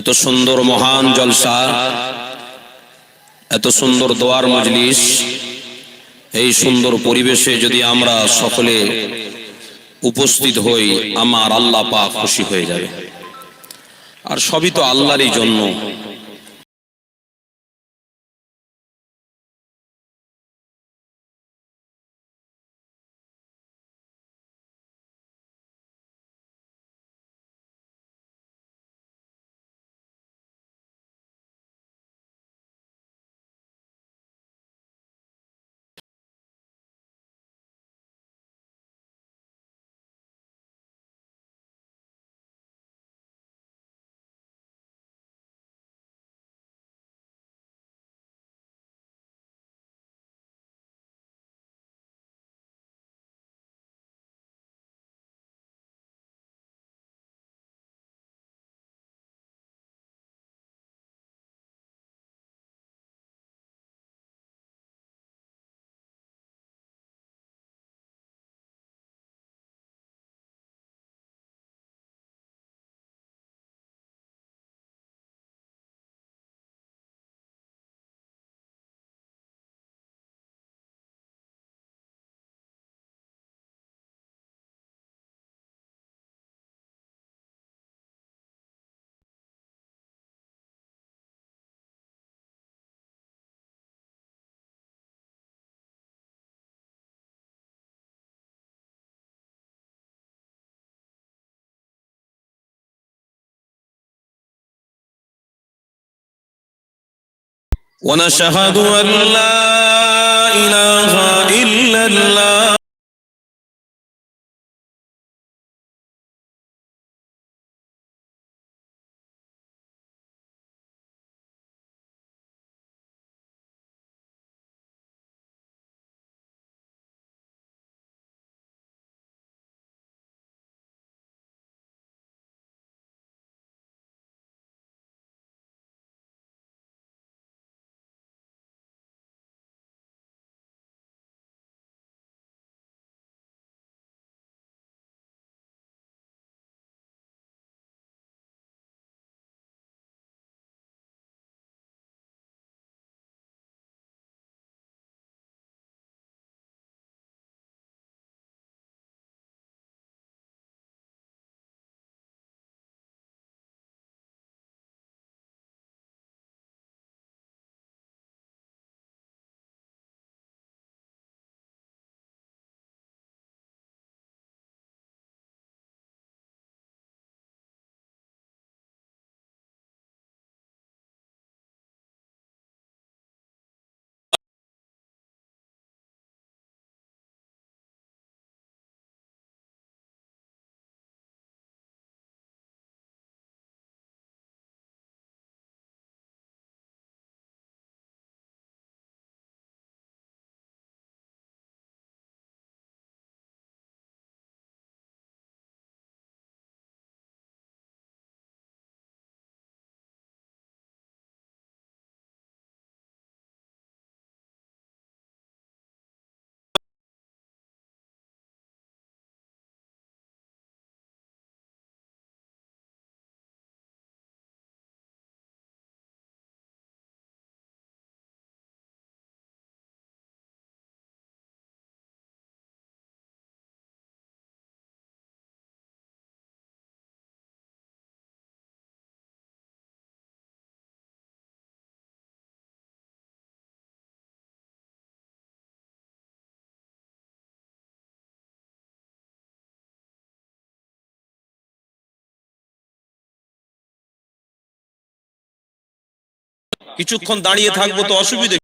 এত সুন্দর মহান জলসা, এত সুন্দর দোয়ার মজলিস, এই সুন্দর পরিবেশে যদি আমরা সকলে উপস্থিত হই, আমার আল্লাহ পাক খুশি হয়ে যাবে। আর সবই তো আল্লাহরই জন্য। ونشهد أن لا إله إلا الله কিছুক্ষণ দাঁড়িয়ে থাকবো তো অসুবিধা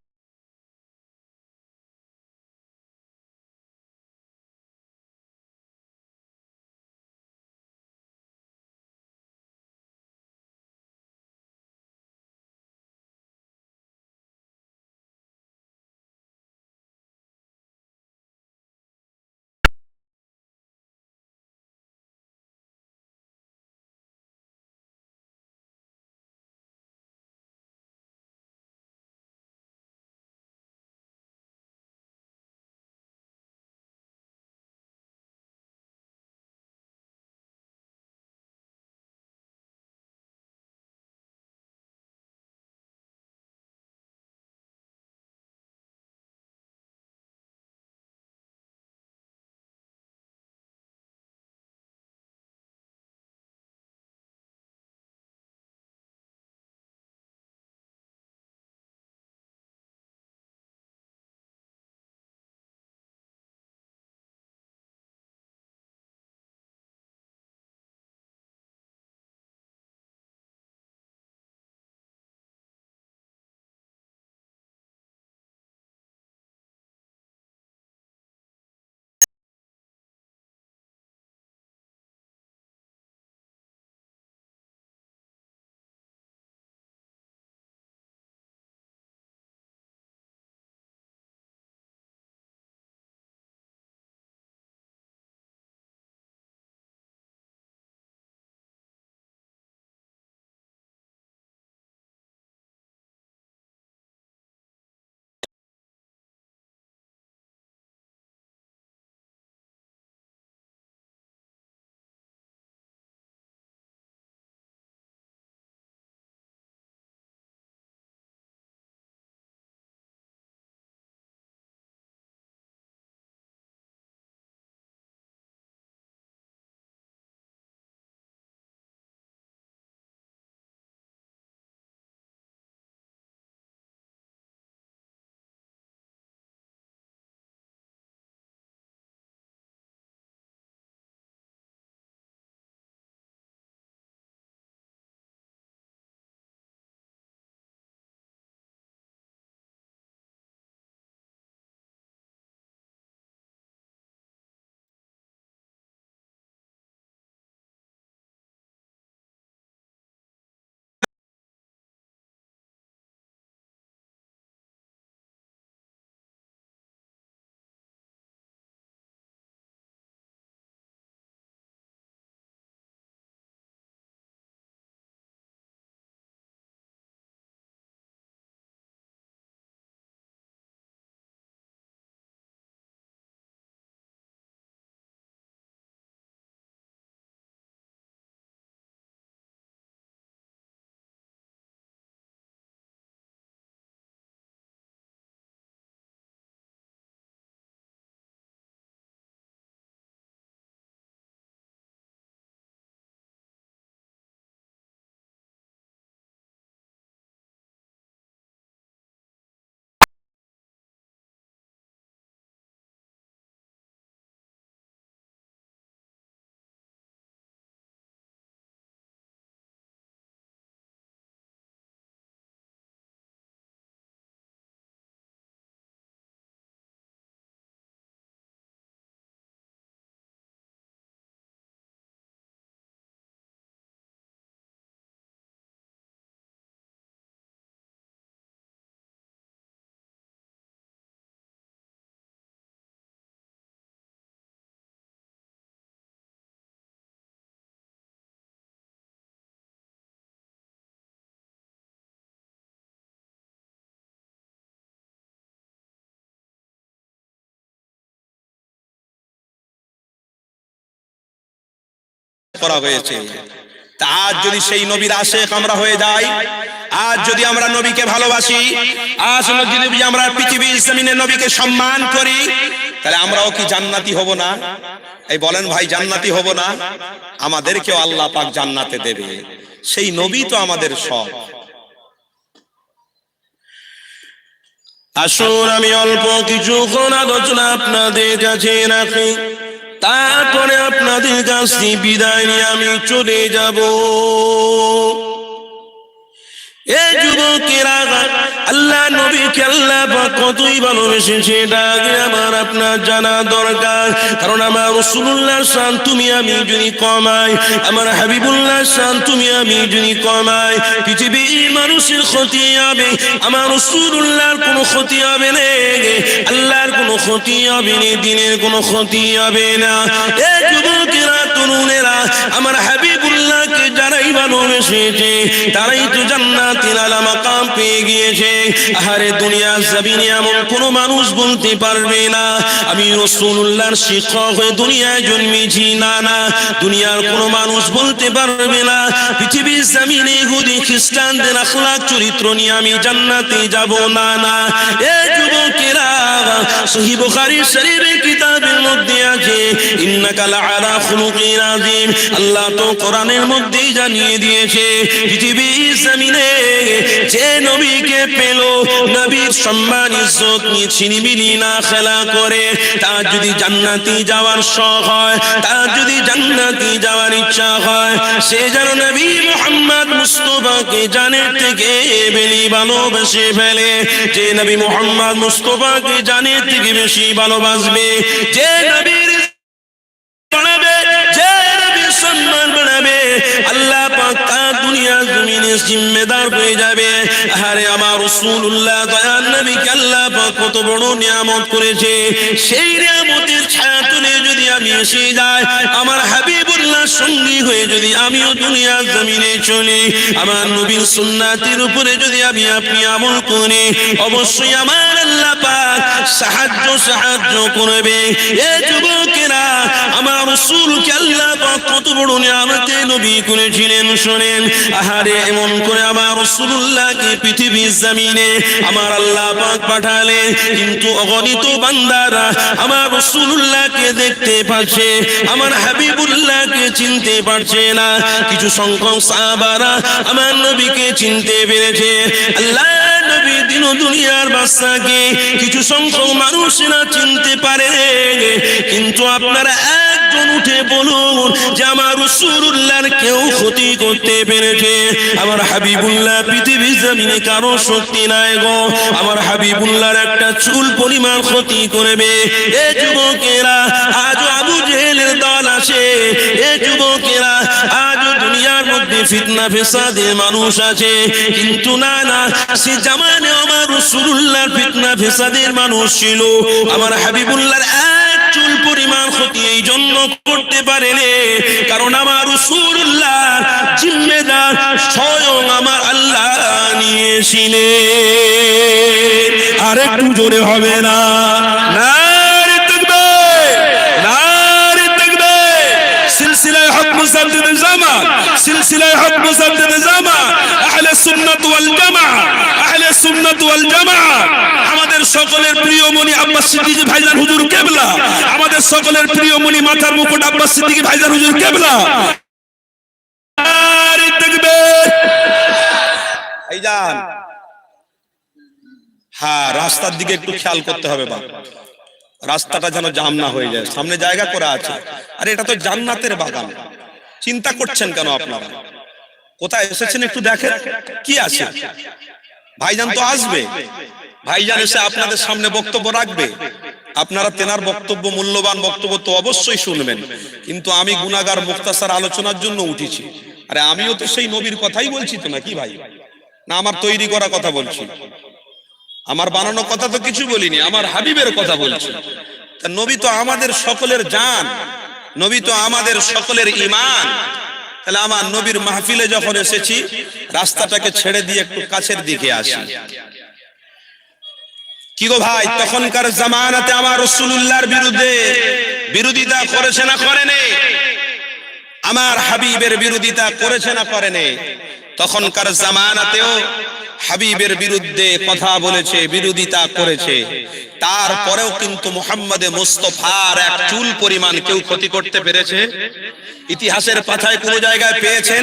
করা হয়েছে। তা আজ যদি সেই নবীর আশিক আমরা হয়ে যাই, আজ যদি আমরা নবীকে ভালোবাসি, আজ যদি আমরা পৃথিবীর জমিনে নবীকে সম্মান করি, তাহলে আমরাও কি জান্নাতি হব না? এই বলেন ভাই, জান্নাতি হব না? আমাদেরকেও আল্লাহ পাক জান্নাতে দেবে। সেই নবী তো আমাদের সব। আসুন আমি অল্প কিছুক্ষণ আলোচনা আপনাদের কাছে রাখি, তারপরে আপনাদের কাছ থেকে বিদায় নিয়ে আমি চলে যাব। এই যুবকেরা, আল্লাহ নবীকে আল্লাহ পাক কতই ভালোবেসেছে এটা আগে আমার আপনার জানা দরকার। কারণ আমার রাসূলুল্লাহর শান তুমি আমি যদি কমাই, আমার হাবিবুল্লাহর শান তুমি আমি যদি কমাই, পৃথিবীর মানুষের ক্ষতি হবে, আমার রাসূলুল্লাহর কোনো ক্ষতি হবে না, আল্লাহর কোনো ক্ষতি হবে না, দ্বীনের কোনো ক্ষতি হবে না। এই যুবকেরা, তরুণেরা, আমার হাবিবুল্লাহকে যারাই ভালোবেসেছে তারাই তো জান্নাতুল আলা মাকাম পেয়ে গিয়েছে। আরে দুনিয়ার জমিনে এমন কোন মানুষ বলতে পারবে না আমি রাসূলুল্লাহর শিক্ষক হয়ে দুনিয়ায় জন্মেছি, না না, দুনিয়ার কোন মানুষ বলতে পারবে না পৃথিবীর জমিনে ইহুদি খ্রিস্টানদের আখলাক চরিত্র নিয়ে আমি জান্নাতে যাব, না না। এই যুবকেরা, সহিহ বুখারী শরীফের কিতাবের মধ্যে আছে ইন্নাকা লাআলা খুলুকিন আযীম। আল্লাহ তো কোরআনের মধ্যেই জানিয়ে দিয়েছে পৃথিবীর জমিনে যে নবীকে পেল, নবীর সম্মান ইজ্জত নিয়ে ছিনিমিনি না খেলা করে, তার যদি জান্নাতে যাওয়ার শখ হয়, তার যদি জান্নাতে যাওয়ার ইচ্ছা হয়, সে যেন নবী মুহাম্মদ মুস্তাফাকে জানের থেকে বেশি ভালোবেসে ফেলে। যে নবী মুহাম্মদ মুস্তাফাকে জানের থেকে বেশি ভালোবাসবে, যে নবীর বাড়াবে, যে নবীর সম্মান বাড়াবে, আল্লাহ পাক তার দুনিয়ার জমিনে জিম্মেদার হয়ে যাবে। আরে আমার রাসূলুল্লাহ দয়ার নবীকে আল্লাহ পাক কত বড় নিয়ামত করেছে, সেই নিয়ামতের ছায়াতলে যদি আমি এসে যাই, আমার হাবিবুল্লাহ সঙ্গী হয়ে যদি আমিও দুনিয়ার জমিনে চলি, আমার নবীর সুন্নাতের উপরে যদি আমি আপনি আমল করি, অবশ্যই আমার আল্লাহ পাক সাহায্য করবে। এ যুবকেরা, আমার রাসূলকে আল্লাহ পাক কত বড় নিয়ামতে নবী করেছিলেন শোনেন। আহারে এমন করে আমার রাসূলুল্লাহকে পৃথিবীর জমিনে আমার আল্লাহ পাক পাঠালেন, কিন্তু অগণিত বান্দারা আমার রাসূলুল্লাহকে দেখতে পাচ্ছে, আমার হাবিবুল্লাহকে চিনতে পারছে না। কিছু সংখ্যক সাহাবারা আমার নবীকে চিনতে পেরেছে। আল্লাহ নবী দিন দুনিয়ার বাদশাকে কিছু সংখ্যক মানুষেরা চিনতে পারে, কিন্তু আপনারা একজন উঠে বলুন যে আমার রাসূলুল্লাহর কেউ ক্ষতি করতে পেরেছে? আমার হাবিবুল্লাহ পৃথিবীর জমিনে কারো শক্তি নাই গো, আমার হাবিবুল্লাহর একটা চুল পরিমাণ ক্ষতি করবে। এ যুবকেরা, আজ আবু জেহেলের দল আছে, এ যুবকেরা, আজ দুনিয়ার মধ্যে ফিতনা ফেসাদে মানুষ আছে, কিন্তু না না, সে জামানে আমার রাসূলুল্লাহর ফিতনা ফেসাদের মানুষ ছিল। আমার হাবিবুল্লাহর এক চুল পরিমাণ ক্ষতি এই জন্য করতে পারেনি, কারণ আমার রাসূলুল্লাহ জিম্মেদার স্বয়ং আমার আল্লাহ নিয়েছিলেন। আরেকটু জোরে হবে না? নারে তাকবীর, নারে তাকবীর। সিলসিলায়ে হক মুজাদ্দিদ জামান, সিলসিলায়ে হক মুজাদ্দিদ জামান, আহলে সুন্নাত ওয়াল জামাআহ, আহলে সুন্নাত ওয়াল জামাআহ। আমাদের সকলের প্রিয় মনি আব্বাস সিদ্দিকী ভাইজান হুজুর কেবলা, আমাদের সকলের প্রিয় মনি মাথার মুকুট আব্বাস সিদ্দিকী ভাইজান হুজুর কেবলা। নারে তাকবীর। ভাইজান, হ্যাঁ, রাস্তার দিকে একটু খেয়াল করতে হবে বাবা, রাস্তাটা যেন জাম না হয়ে যায়। সামনে জায়গা করা আছে, আরে এটা তো জান্নাতের বাগান, চিন্তা করছেন কেন আপনারা? কোথায় এসেছেন একটু দেখেন কি আছে। ভাইজান তো আসবে, ভাইজান এসে আপনাদের সামনে বক্তব্য রাখবে, আপনারা তেনার বক্তব্য, মূল্যবান বক্তব্য তো অবশ্যই শুনবেন। কিন্তু আমি গুনাহগার মুখতাসার আলোচনার জন্য উঠেছি। আরে আমিও তো সেই নবীর কথাই বলছি তো, নাকি ভাই? না আমার তৈরি করা কথা বলছি? আমার বানানো কথা তো কিছু বলিনি, আমার হাবিবের কথা বলছি। তা নবী তো আমাদের সকলের জান, নবী তো আমাদের সকলের ঈমান। তাহলে আমার নবীর মাহফিলে যখন এসেছি, রাস্তাটাকে ছেড়ে দিয়ে একটু কাছের দিকে আসি। কি গো ভাই, তখনকার জামানাতে আমার রাসূলুল্লাহর বিরুদ্ধে বিরোধিতা করেছে না করেনি? আমার হাবিবের বিরোধিতা করেছে না করেনি? তখনকার জামানাতেও হাবিবের বিরুদ্ধে কথা বলেছে, বিরোধিতা করেছে, তারপরেও কিন্তু মুহাম্মদে মুস্তাফার এক চুল পরিমাণ কেউ ক্ষতি করতে পেরেছে? ইতিহাসের পাতায় কোন জায়গায় পেয়েছেন?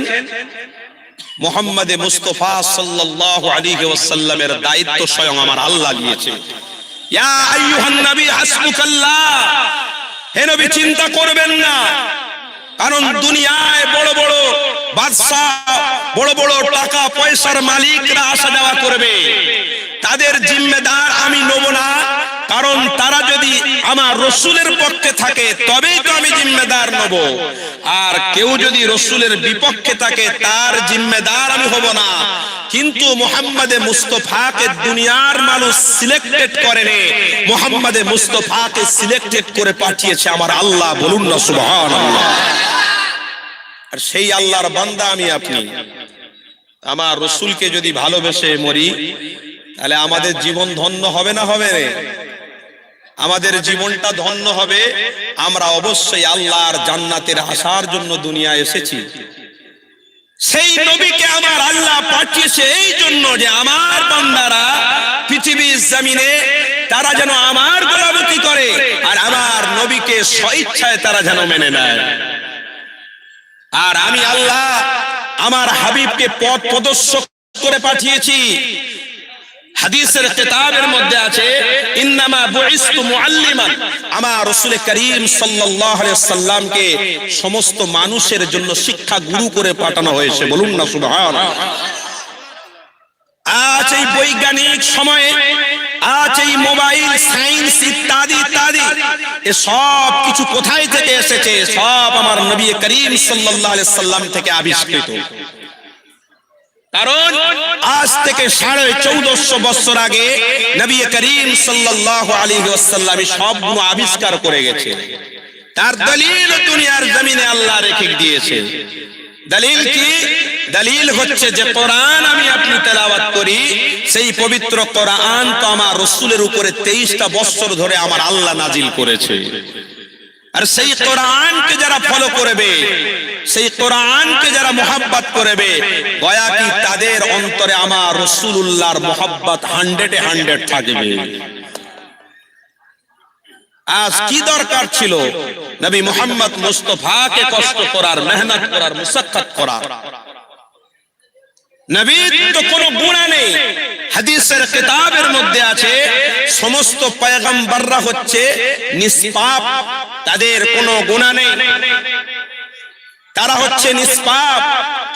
মুহাম্মদে মুস্তাফা সাল্লাল্লাহু আলাইহি ওয়াসাল্লামের দায়িত্ব স্বয়ং আমার আল্লাহ নিয়েছে। ইয়া আইয়ুহান নবী হাসবুকাল্লাহ, হে নবী চিন্তা করবেন না, কারণ দুনিয়ায় বড় বড় বাদশা, বড় বড় টাকা পয়সার মালিকরা আসা যাওয়া করবে, তাদের জিম্মেদার আমি নেব না, কারণ তারা যদি আমার রসুলের পক্ষে থাকে তবেই তো আমি জিম্মেদার নেব, আর কেউ যদি রসুলের বিপক্ষে থাকে তার জিম্মেদার আমি হব না। কিন্তু মুহাম্মদে মুস্তাফাকে দুনিয়ার মানুষ সিলেক্টেড করেনি, মুহাম্মদে মুস্তাফাকে সিলেক্টেড করে পাঠিয়েছে আমার আল্লাহ। বলুন না সুবহানাল্লাহ। আর সেই আল্লাহর বান্দা আমি আপনি। আমার রসুলকে যদি ভালোবেসে মরি তাহলে আমাদের জীবন ধন্য হবে না হবে না? আমাদের জীবনটা ধন্য হবে। আমরা অবশ্যই আল্লাহর জান্নাতের আশার জন্য দুনিয়ায় এসেছি। সেই নবীকে আমার আল্লাহ পাঠিয়েছে এই জন্য যে আমার বান্দারা পৃথিবীর জমিনে তারা যেন আমার গোলামি করে আর আমার নবীকে স্বেচ্ছায় তারা যেন মেনে নেয়। আর আমি আল্লাহ আমার হাবিবকে পথ প্রদর্শক করে পাঠিয়েছি। হাদিসের কিতাবের মধ্যে আছে ইন্নামা বুইসতু মুআল্লিমান, আমার রাসূল করিম সাল্লাল্লাহু আলাইহি ওয়াসাল্লামকে সমস্ত মানুষের জন্য শিক্ষা গুরু করে পাঠানো হয়েছে। বলুন না সুবহানাল্লাহ। আজ এই বৈজ্ঞানিক সময়ে, আজ এই মোবাইল সায়েন্স ইত্যাদি ইত্যাদি এ সব কিছু কোথায় থেকে এসেছে? সব আমার নবী করিম সাল্লাল্লাহু আলাইহি ওয়াসাল্লাম থেকে আবিষ্কৃত। কারণ আজ থেকে 1450 বছর আগে নবী করিম সাল্লাল্লাহু আলাইহি ওয়াসাল্লাম সবগুলো আবিষ্কার করে গেছে। তার দলিল দুনিয়ার জমিনে আল্লাহ রেখে দিয়েছে। দলিল কি? দলিল হচ্ছে যে কোরআন আমি আপনি তেলাওয়াত করি, সেই পবিত্র কোরআন তো আমার রাসূলের উপরে 23টা বছর ধরে আমার আল্লাহ নাজিল করেছে। আর সেই কোরআনকে যারা ফলো করবে, সেই কোরআনকে যারা মুহাব্বত করবে, গয়া কি তাদের অন্তরে আমার রাসূলুল্লাহর মুহাব্বত 100-এ 100 থাকবে। আজ কি দরকার ছিল নবী মুহাম্মদ মুস্তাফাকে কষ্ট করার, মেহনত করার, মুশাক্কাত করার? নবীর তো কোনো গুনাহ নেই। হাদিসের কিতাবের মধ্যে আছে সমস্ত পয়গম্বররা হচ্ছে নিষ্পাপ, তাদের কোনো গুনাহ নেই, তারা হচ্ছে নিষ্পাপ,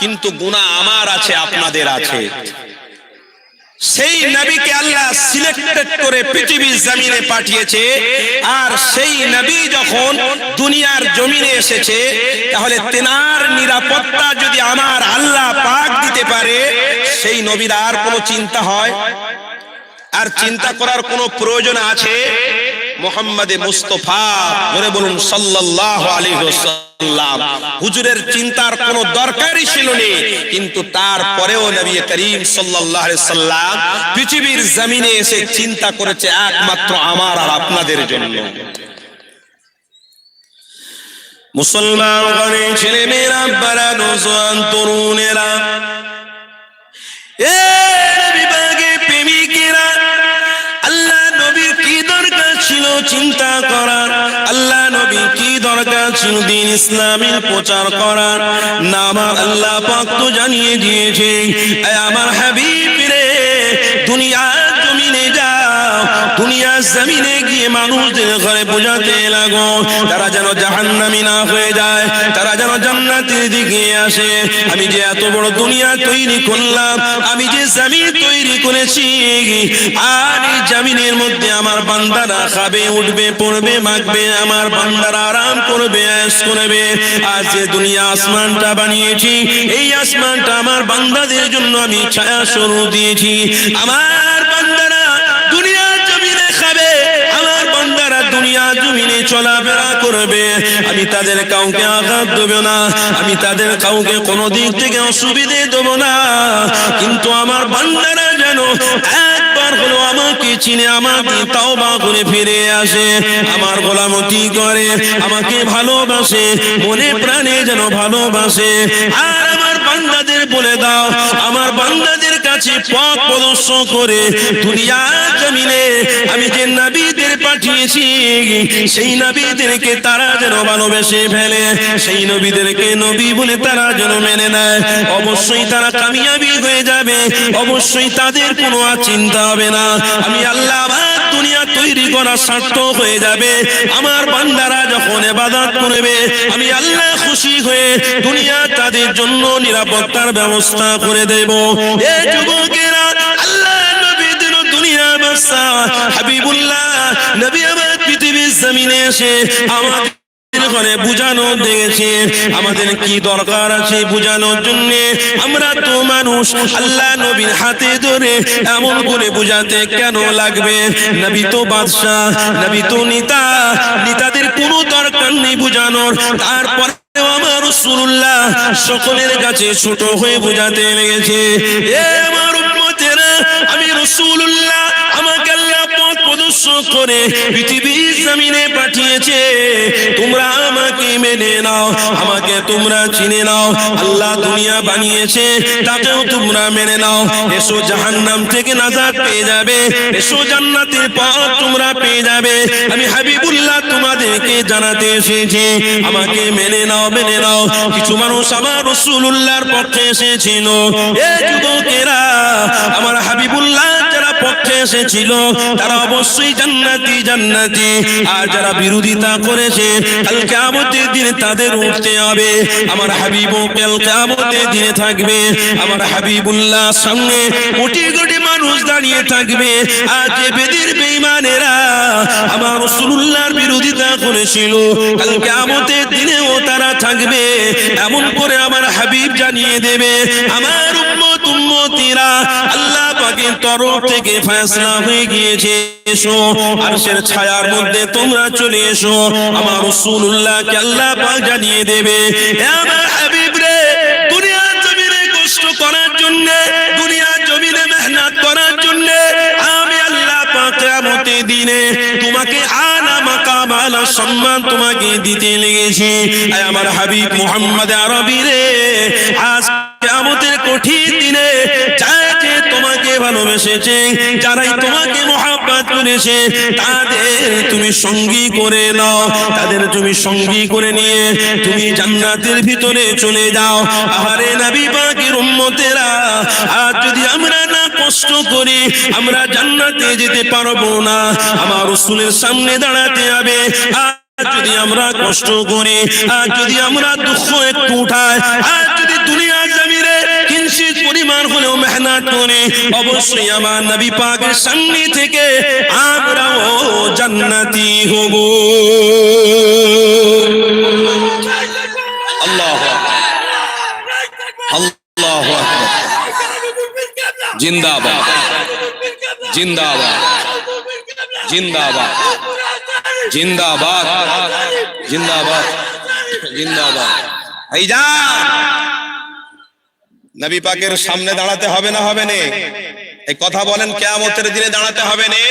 কিন্তু গুনাহ আমার আছে, আপনাদের আছে। সেই নবীকে আল্লাহ সিলেক্টেড করে পৃথিবীর জমিনে পাঠিয়েছে। আর সেই নবী যখন দুনিয়ার জমিনে এসেছে, তাহলে তেনার নিরাপত্তা যদি আমার আল্লাহ পাক দিতে পারে, সেই নবীর আর কোনো চিন্তা হয়? আর চিন্তা করার কোনো প্রয়োজন আছে? মুহাম্মদে মুস্তাফা, বলে বলুন সাল্লাল্লাহু আলাইহি ওয়াসাল্লাম, হুজুরের চিন্তার কোনো দরকারই ছিল না। কিন্তু তারপরেও নবী করিম সাল্লাল্লাহু আলাইহি ওয়াসাল্লাম পৃথিবীর জমিনে এসে চিন্তা করেছে একমাত্র আমার আর আপনাদের জন্য। মুসলমান ঘরে ছেলে মেয়েরা, বারা নওজোয়ান তরুণেরা, এ বিভাগে প্রেমিকেরা, আল্লাহ নবীর কি দরকার ছিল চিন্তা করার? আল্লাহ নবীর কি দরকার ছিল দ্বীন ইসলামের প্রচার করার? না, আমার আল্লাহ পাক তো জানিয়ে দিয়েছে, আমার হাবিব রে, দুনিয়ার জমিনে যাও, দুনিয়ার জমিনে গিয়ে মানুষদের ঘরে বোঝাতে লাগো, তারা যেন জাহান্নামী না হয়ে যায়, তারা যেন জান্নাতের দিকে আসে। আমি যে এত বড় দুনিয়া তৈরি করলাম, আমি যে জমিন তৈরি করেছি, আর এই জমিনের মধ্যে আমার বান্দারা খাবে, উঠবে, পড়বে, মাখবে, আমার বান্দারা আরাম করবে, আয়েশ করবে। আজ যে দুনিয়া আসমানটা বানিয়েছি, এই আসমানটা আমার বান্দাদের জন্য আমি ছায়া স্বরূপ দিয়েছি। আমার বান্দারা দুনিয়ার জমিনে খাবে, আমার বান্দারা দুনিয়া জমিনে চলাফেরা করবে। আমি তাদের কাউকে আঘাত দেব না, আমি তাদের কাউকে কোনো দিক থেকে অসুবিধে দেব না। কিন্তু আমার বান্দারা যেন একবার হলো আমাকে চিনে আমাকে তওবা করে ফিরে আসে, আমার গোলামতি করে, আমাকে ভালোবাসে, মনে প্রাণে যেন ভালোবাসে। আর আমার বান্দাদের বলে দাও, আমার বান্দাদের কাছে পথ প্রদর্শন করে দুনিয়া জমিনে আমি যে নবীদের পাঠিয়েছি সেই নবীদেরকে তারা যেন ভালোবেসে ফেলে, সেই নবীদেরকে নবী বলে তারা যেন মেনে নেয়। অবশ্যই তারা কামিয়াবি হয়ে যাবে, অবশ্যই তাদের কোনো আর চিন্তা হবে না। আমি আল্লাহ আমার দুনিয়া তৈরি করা সার্থক হয়ে যাবে। আমার বান্দারা যখন ইবাদত করবে আমি আল্লাহ খুশি হয়ে দুনিয়া তাদের জন্য নিরাপত্তার ব্যবস্থা করে দেব। এ যুবকেরা, আল্লাহ নবী দিল দুনিয়া বাদশা হাবিবুল্লাহ নবী আমার পৃথিবীর জমিনে এসে আমাদের ঘরে বুঝানো দিয়েছে আমাদের কি দরকার আছে বুঝানোর জন্য। আমরা তো মানুষ, আল্লাহ নবীর হাতে ধরে এমন করে বুঝাতে কেন লাগবে? নবী তো বাদশা, নবী তো নেতা, নেতাদের কোনো দরকার নেই বুঝানোর। তারপর আমার রাসূলুল্লাহ সকলের কাছে ছোট হয়ে বুঝাতে লেগেছে, এ আমার উম্মতেরা, আমি রাসূলুল্লাহ আমাকে আল্লাহ পথ প্রদর্শন করে পৃথিবীর জমিনে পাঠিয়েছে, তোমরা আমাকে মেনে নাও, আমাকে তোমরা চিনে নাও। আল্লাহ দুনিয়া বানিয়েছে তাকেও তোমরা মেনে নাও। এসো জাহান্নাম থেকে নাজাত পেয়ে যাবে, এসো জান্নাতের পথ তোমরা পেয়ে যাবে। আমি হাবিবুল্লাহ তোমাদেরকে জানাতে এসেছি, আমাকে মেনে নাও, মেনে নাও। কিছু মানুষ আমার রাসূলুল্লাহর পক্ষে এসেছিল, এ যুবকেরা, আমার হাবিবুল্লাহ যারা পক্ষে এসেছিল তারা অবশ্যই জান্নাতি জান্নাতি, আর যারা বিরোধিতা করেছে কাল কিয়ামতের দিনে তাদের উঠতে হবে। আমার হাবিব কাল কিয়ামতের দিনে থাকবে, আমার হাবিবুল্লাহ সামনে কোটি কোটি মানুষ দাঁড়িয়ে থাকবে। আর যে বেদির বেঈমানেরা আমার রাসূলুল্লাহর বিরোধিতা করেছিল কাল কিয়ামতের দিনেও তারা থাকবে। এমন করে আমার হাবিব জানিয়ে দেবে, আমার উম্মত উম্মতিরা আল্লাহ পাকের তরফ থেকে ফয়সালা হয়ে গিয়েছে, এসো আরশের ছায়ার মধ্যে তোমরা চলে এসো। আমার রাসূলুল্লাহকে আল্লাহ পাক জানিয়ে দেবে, হে আমার হাবিব রে, দুনিয়ার জমিনে কষ্ট করার জন্য, দুনিয়ার জমিনে মেহনত করার জন্য আমি আল্লাহ পাক কিয়ামতের দিনে তোমাকে আলা মাকাম আলা সম্মান তোমাকে দিতে লেগেছি। আয় আমার হাবিব মুহাম্মদ আরবি রে, আজ কিয়ামতের কঠিন দিনে যারা তোমাকে ভালোবেসেছে, যারাই তোমাকে মহব্বত করেছে, তাদের তুমি সঙ্গী করে নাও, তাদের তুমি সঙ্গী করে নিয়ে তুমি জান্নাতের ভিতরে চলে যাও। আহারে নবী পাকের উম্মতেরা, আজ যদি আমরা না কষ্ট করি আমরা জান্নাতে যেতে পারবো না। আমার রাসূলের সামনে দাঁড়াতে হবে। যদি আমরা কষ্ট করি, আর যদি আমরা দুঃখ একটু উঠাই, আর যদি দুনিয়ার জমিনে কিঞ্চিত পরিমাণ হলেও মেহনত করি, অবশ্যই আমার নবী পাকের সামনে থেকে আমরাও জান্নাতি হব। আল্লাহু আকবার, আল্লাহু আকবার, জিন্দাবাদ, জিন্দাবাদ, জিন্দাবাদ, জিন্দাবাদ, জিন্দাবাদ, জিন্দাবাদ। ভাইজান, নবী পাকের সামনে দাঁড়াতে হবে না হবে না? এই কথা বলেন, কিয়ামতের দিনে দাঁড়াতে হবে না?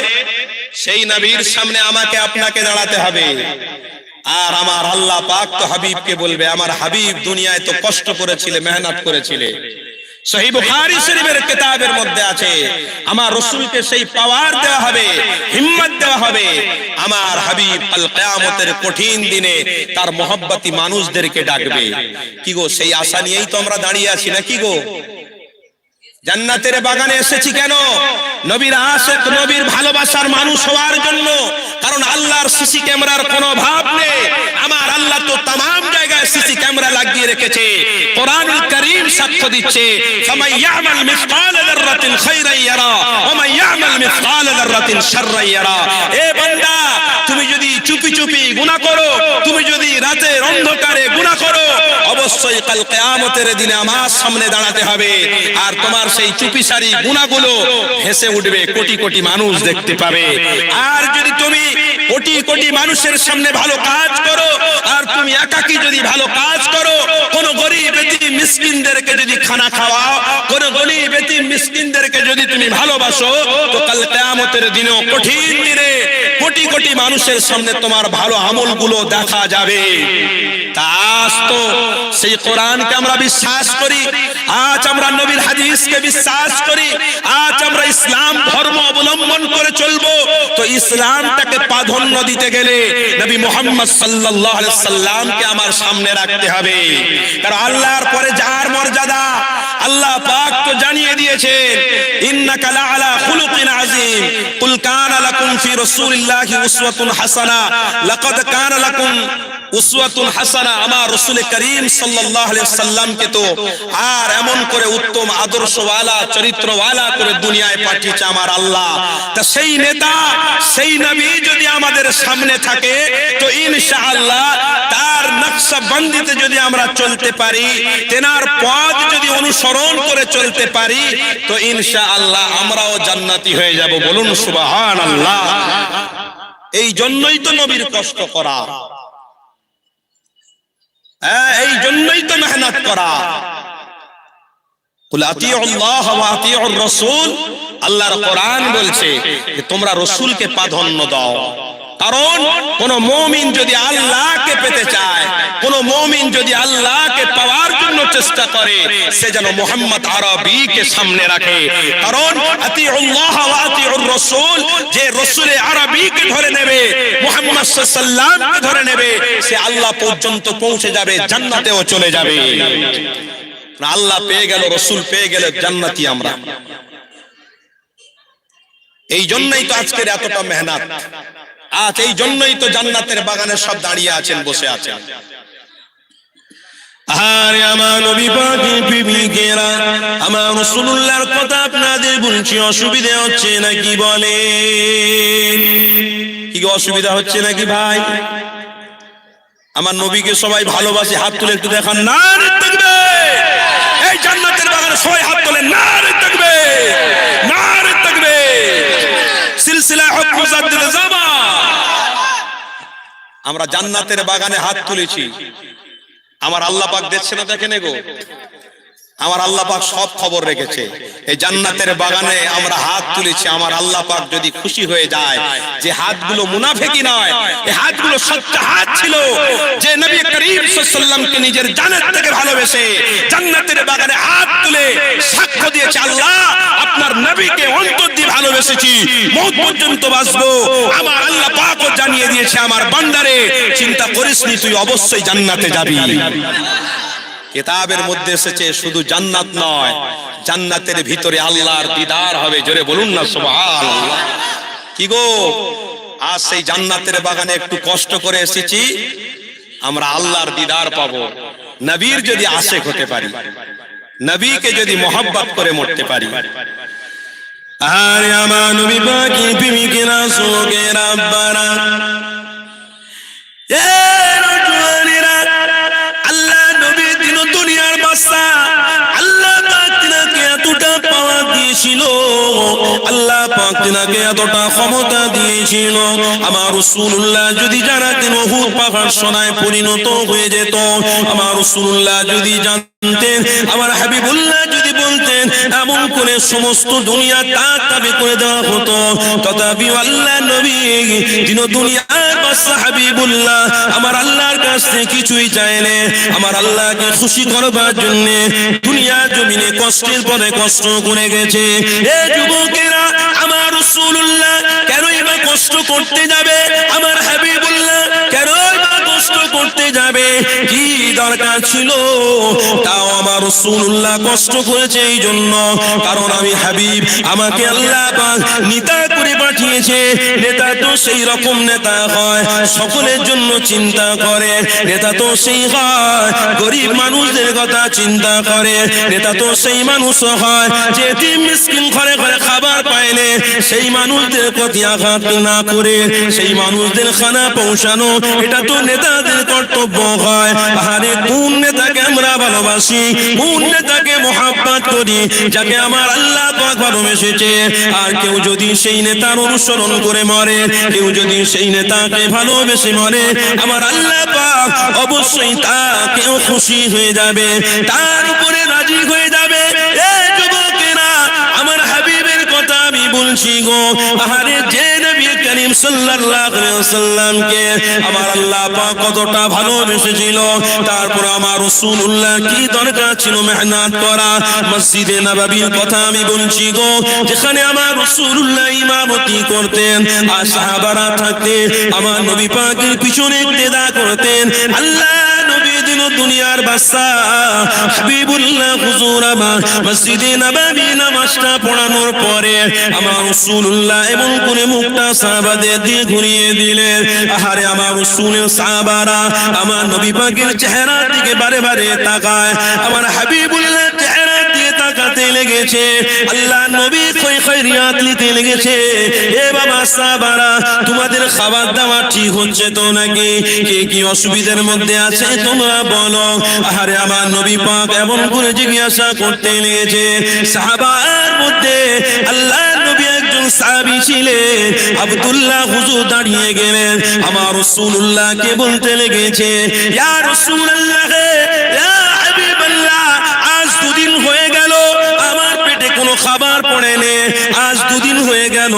সেই নবীর সামনে আমাকে আপনাকে দাঁড়াতে হবে। আর আমার আল্লাহ পাক তো হাবিবকে বলবে, আমার হাবিব দুনিয়ায় তো কষ্ট করেছিলে, মেহনত করেছিলে। সহিহ বুখারী শরীফের কিতাবের মধ্যে আছে, আমার রাসূলকে সেই পাওয়ার দেওয়া হবে, হিম্মত দেওয়া হবে। আমার হাবিব আল কিয়ামতের কঠিন দিনে তার মহব্বতী মানুষদেরকে ডাকবে। কি গো, সেই আশা নিয়েই তো আমরা দাঁড়িয়ে আছি নাকি গো? জান্নাতের বাগানে এসেছি কেন? নবীর আশিক, নবীর ভালোবাসার মানুষ হওয়ার জন্য। কারণ আল্লাহর সিসি ক্যামেরার কোনো অভাব নেই। আমার আল্লাহ তো तमाम জায়গায় সিসি ক্যামেরা লাগিয়ে রেখেছে। কোরআনুল কারীম সাক্ষ্য দিচ্ছে, ফামান ইয়ামাল মিসকাল যাররাতিন খায়রান ইয়ারা ওয়া মান ইয়ামাল মিসকাল যাররাতিন শাররান ইয়ারা। এ বান্দা, তুমি যদি চুপি চুপি গুনাহ করো, তুমি যদি রাতের অন্ধকারে গুনাহ করো, অবশ্যই কাল কিয়ামতের দিনে আমার সামনে দাঁড়াতে হবে। আর তোমার সেই চুপিসারি গুনাহগুলো ভেসে উঠবে, কোটি কোটি মানুষ দেখতে পাবে। আর যদি তুমি কোটি কোটি মানুষের সামনে ভালো কাজ করো, আর তুমি একাকী যদি ভালো কাজ করো, কোন গরিব এতিম মিসকিনদেরকে যদি খানা খাওয়াও, কোন গরিব এতিম মিসকিনদেরকে যদি তুমি ভালোবাসো, তো কাল কিয়ামতের দিনেও কঠিন দিনে কোটি কোটি মানুষের সামনে তোমার ভালো আমলগুলো দেখা যাবে। আজ তো সেই কোরআনকে আমরা বিশ্বাস করি, আজ আমরা নবীর হাদিসকে বিশ্বাস করি, আজ আমরা ইসলাম ধর্ম অবলম্বন করে চলবো। তো ইসলামটাকে প্রাধান্য দিতে গেলে নবী মুহাম্মদ সাল্লাল্লাহু আলাইহি সাল্লামকে আমার সামনে রাখতে হবে। কারণ আল্লাহর পরে যার মর্যাদা আল্লাহ পাক তো জানিয়ে দিয়েছেন, ইন্নাকা লাআলা খুলুকিন আযীম, কুল কানা লাকুম ফি রাসূলিল্লাহি উসওয়াতুন হাসানাহ, লাকাদ কানা লাকুম উসওয়াতুন হাসানাহ। আমার রাসূল করিম সাল্লাল্লাহু আলাইহি সাল্লামকে তো আর এমন করে উত্তম আদর্শওয়ালা চরিত্রওয়ালা করে দুনিয়ায় পাঠিয়েছে আমার আল্লাহ। তা সেই নেতা সেই নবী যদি আমাদের সামনে থাকে, তো ইনশাআল্লাহ তার নকশবন্দিতে যদি আমরা চলতে পারি, তেনার পথ যদি অনুসরণ করে চলতে পারি, তো ইনশাআল্লাহ আমরাও জান্নাতি হয়ে যাব। বলুন সুবহানাল্লাহ। এই জন্যই তো নবীর কষ্ট করা, এই জন্যই তো মেহনত করা। কুল আতিউল্লাহ ওয়া আতিউর রাসূল, আল্লাহর কোরআন বলছে যে তোমরা রাসূলকে প্রাধান্য দাও। কারণ কোন মুমিন যদি আল্লাহকে পেতে চায়, কোন মুমিন যদি আল্লাহকে পাওয়ার জন্য চেষ্টা করে, সে যেন মুহাম্মদ আরবীকে সামনে রাখে। কারণ আতিউল্লাহ ওয়া আতিউর রাসূল, যে রাসূলে আরবীকে ধরে নেবে, মুহাম্মদ সাল্লাল্লাহু আলাইহি সাল্লামকে ধরে নেবে, সে আল্লাহ পর্যন্ত পৌঁছে যাবে, জান্নাতেও চলে যাবে। আল্লাহ পেয়ে গেল, রাসূল পেয়ে গেল, জান্নাতি আমরা। এই জন্যই তো আজকের এতটা মেহনত, আজ এই জন্যই তো জান্নাতের বাগানে সব দাঁড়িয়ে আছেন, বসে আছেন। আরে আমার নবী পাকের প্রেমিকেরা, আমার রাসূলুল্লাহর কথা আপনাদের বলছি, অসুবিধা হচ্ছে নাকি বলেন? কি অসুবিধা হচ্ছে নাকি ভাই? আমার নবীকে সবাই ভালোবাসে, হাত তুলে একটু দেখান। নারে তাকবীর! এই জান্নাতের বাগানে সবাই হাত তোলেন। নারে তাকবীর! নারে তাকবীর! সিলসিলা হক মুজাদ্দিদ জামা। আমরা জান্নাতের বাগানে হাত তুলেছি, আমার আল্লাহ পাক দেখছে না? দেখেন গো, আমার আল্লাহ পাক সব খবর রেখেছে। এই জান্নাতের বাগানে আমরা হাত তুলেছি, আমার আল্লাহ পাক যদি খুশি হয়ে যায়, যে হাতগুলো মুনাফিকি নয়, এই হাতগুলো সচ্চা হাত ছিল, যে নবী করিম সাল্লাল্লাহু আলাইহি সাল্লামকে নিজের জানের থেকে ভালোবেসে জান্নাতের বাগানে হাত তুলে সাক্ষ্য দিয়েছে, আল্লাহ আপনার নবীকে অন্তর দিয়ে ভালোবেসেছি, মওত পর্যন্ত বাঁচবো। আমার আল্লাহ পাকও জানিয়ে দিয়েছে, আমার বান্দারে চিন্তা করিসনি, তুই অবশ্যই জান্নাতে যাবি। কিতাবের মধ্যে এসেছে শুধু জান্নাত নয়, জান্নাতের ভিতরে আল্লাহর দিদার হবে। জোরে বলুন না সুবহানাল্লাহ। কি গো, আজ সেই জান্নাতের বাগানে একটু কষ্ট করে এসেছি, আমরা আল্লাহর দিদার পাবো। নবীর যদি আশিক হতে পারি, নবীকে যদি মহব্বত করে মরতে পারি। আরে আমার নবী পাকের প্রেমিকেরা, সুলোকেরা, আব্বারা, আল্লাহ পাক তিনাকে এতটা পাওয়ার দিয়েছিল, আল্লাহ পাক তিনাকে এতটা ক্ষমতা দিয়েছিল। আমার রাসূলুল্লাহ যদি জানাতেন উহুদ পাহাড় সোনায় পরিণত হয়ে যেত, আমার রাসূলুল্লাহ যদি জানতেন, আমার হাবিবুল্লাহ যদি বলতেন, এমন করে সমস্ত দুনিয়া তার তাবে করে দেওয়া হতো। তথাপি আল্লাহ নবী দিন দুনিয়ার বাদশা হাবিবুল্লাহ আমার আল্লাহর কাছ থেকে কিছুই চাইলে, আমার আল্লাহকে খুশি করবার জন্য দুনিয়া জমিনে কষ্টের পরে কষ্ট করে গেছে। এ যুবকেরা, আমার রাসূলুল্লাহ কেনই বা কষ্ট করতে যাবে? আমার হাবিবুল্লাহ কেনই বা কষ্ট করতে যাবে? কি দরকার ছিল? তাও আমার রাসূলুল্লাহ কষ্ট করেছে এই জন্য, কারণ আমি হাবিব, আমাকে আল্লাহ পাক নেতা করে পাঠিয়েছে। নেতা তো সেই রকম নেতা হয়, সকলের জন্য চিন্তা করে। নেতা তো সেই হয় গরিব মানুষদের কথা চিন্তা করে। নেতা তো সেই মানুষ হয় যে এতিম মিসকিন ঘরে ঘরে খাবার পায়নি, সেই মানুষদের প্রতি আঘাত না করে সেই মানুষদের খানা পৌঁছানো, এটা তো নেতাদের কর্তব্য হয়, আরে কোন নেতাকে আমরা ভালোবাসি, কোন নেতাকে মোহাব্বত করি, যাকে আমার আল্লাহ পাক ভালোবেসেছে। আর কেউ যদি সেই নেতার অনুসরণ করে মরে, কেউ যদি সেই নেতাকে ভালোবেসে মরে, আমার আল্লাহ পাক অবশ্যই তাকেও খুশি হয়ে যাবে, তার উপরে রাজি হয়ে যাবে। এই যুবকেরা, আমার হাবিবের কথা আমি বলছি গো, আরে যে নবী করিম সাল্লাল্লাহু আলাইহি ওয়াসাল্লামকে আমার আল্লাহ পাক কতটা ভালোবেসেছিল, তারপর আমার রাসূলুল্লাহ কি দরকার ছিল মেহনত করা। মসজিদে নববীর কথা আমি বলছি গো, যেখানে আমার রাসূলুল্লাহ ইমামতি করতেন আর সাহাবারা থাকতেন, আমার নবী পাকের পিছনে ইক্তেদা করতেন। আল্লাহ নবী দিন দুনিয়ার বাদশা হাবিবুল্লাহ হুজুর আমার মসজিদে নববী নামাজটা পড়ানোর পরে আমার রাসূলুল্লাহ এমন করে মুখটা সাহাবাদের দিয়ে ঘুরিয়ে দিলেন। আহারে আমার রাসূলের সাহাবারা আমার নবী পাকের চেহারার দিকে বারে বারে তাকায়, আমার হাবিবুল্লাহ চেহারার দিকে তাকাতে লেগেছে, আল্লাহ নবী খৈরিয়াত নিতে লেগেছে। এ বাবা সাহাবারা, তোমাদের খাবার দাওয়া ঠিক হচ্ছে তো নাকি? কে কি অসুবিধার মধ্যে আছে তোমরা বলো। আহারে আমার নবী পাক এমন করে জিজ্ঞাসা করতে লেগেছে। সাহাবার মধ্যে আল্লাহ নবী একজন সাহাবী ছিলেন, আব্দুল্লাহ হুজুর দাঁড়িয়ে গেলেন, আমার রাসূলুল্লাহকে বলতে লেগেছে, ইয়া রাসূলুল্লাহ, ইয়া হাবিবাল্লাহ, আজ দুদিন হয়ে গেল আমার পেটে কোনো খাবার পড়েনি, আজ দুদিন হয়ে গেল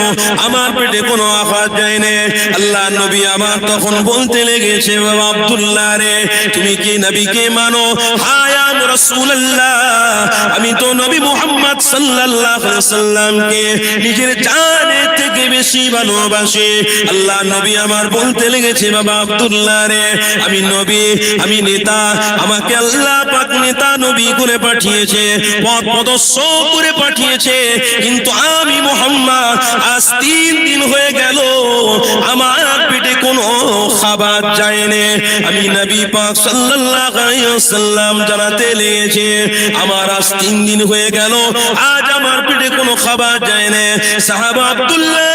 আমার পেটে কোনো আহার যায়নি। আল্লাহ নবী আমার তখন বলতে লেগেছে, বাবা আব্দুল্লাহ রে, তুমি কি নবীকে মানো? হ্যাঁ ইয়া রাসূলুল্লাহ, আমি তো নবী মুহাম্মদ সাল্লাল্লাহু আলাইহি ওয়াসাল্লামকে নিজের জানের থেকে বেশি ভালোবাসি। আল্লাহ নবী আমার বলতে লেগেছে, বাবা আব্দুল্লাহ রে, আমি নবী, আমি নেতা, আমাকে আল্লাহ পাক নেতা নবী করে পাঠিয়েছে, পথ প্রদর্শক করে পাঠিয়েছে, কিন্তু আমি মুহাম্মদ আজ 3 দিন হয়ে গেল আমার পেটে কোনো খাবার যায়নি। আমি নবী পাক সাল্লাল্লাহু আলাইহি ওয়াসাল্লাম জানাতে লেগেছে, আমার আজ 3 দিন হয়ে গেল, আজ আমার পেটে কোনো খাবার যায়নি। সাহাবা আব্দুল্লাহ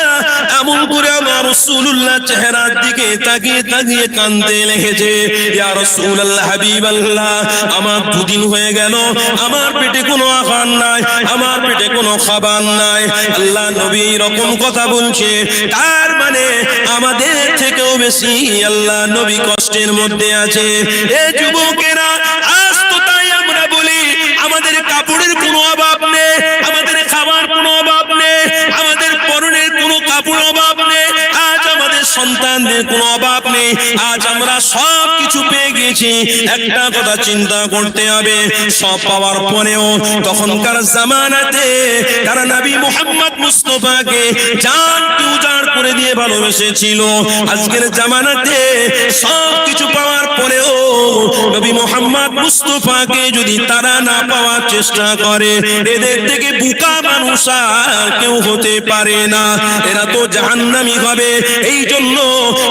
এমন করে আমার রাসূলুল্লাহ চেহারার দিকে তাকিয়ে তাকিয়ে কাঁদতে লেগেছে, ইয়া রাসূলুল্লাহ, হাবিবাল্লাহ, আমার 2 দিন হয়ে গেল আমার পেটে কোনো আহার নাই, আমার পেটে কোনো খাবার নাই। আল্লাহ নবী এরকম কথা বলছে, তার মানে আমাদের থেকেও বেশি আল্লাহ নবী কষ্টের মধ্যে আছে। এ যুবকেরা, আজ তো তাই আমরা বলি আমাদের কাপড়ের কোনো অভাব নেই, আমাদের খাবার কোনো অভাব নেই, আমাদের পরনের কোনো কাপড় অভাব নেই, আজ আমাদের সন্তানদের কোনো অভাব নেই, আজ আমরা সব কিছু পেয়ে গেছি। একটা কথা চিন্তা করতে হবে, সব পাওয়ার পরেও তখনকার জামানাতে তারা নবী মুহাম্মদ মুস্তাফাকে জানকে উজাড় করে দিয়ে ভালোবেসেছিল। আজকের জামানাতে সব কিছু পাওয়ার পরেও নবী মুহাম্মদ মুস্তাফাকে যদি তারা না পাওয়ার চেষ্টা করে, এদের থেকে বোকা মানুষ আর কেউ হতে পারে না। এরা তো জাহান্নামী হবে। এই জন্য,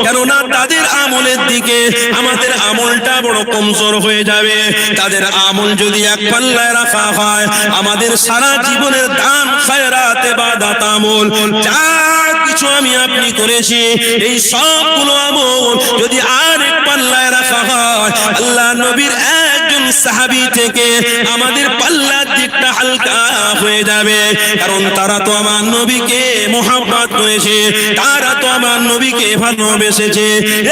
কেননা তাদের আমলের দিকে আমাদের আমলটা বড় কমজোর হয়ে যাবে। তাদের আমল যদি এক পাল্লায় রাখা হয়, আমাদের সারা জীবনের দান খায়রাত ইবাদত আমল যা কিছু আমি আপনি করেছি, এই সবগুলো আমল যদি আরেক পাল্লায় রাখা হয়, আল্লাহ নবীর একজন সাহাবী থেকে আমাদের পাল্লার দিকটা হালকা হয়ে যাবে। কারণ তারা তো আমার নবীকে মুহাব্বত করেছে, তারা তো আমার নবীকে ভালোবেসেছে।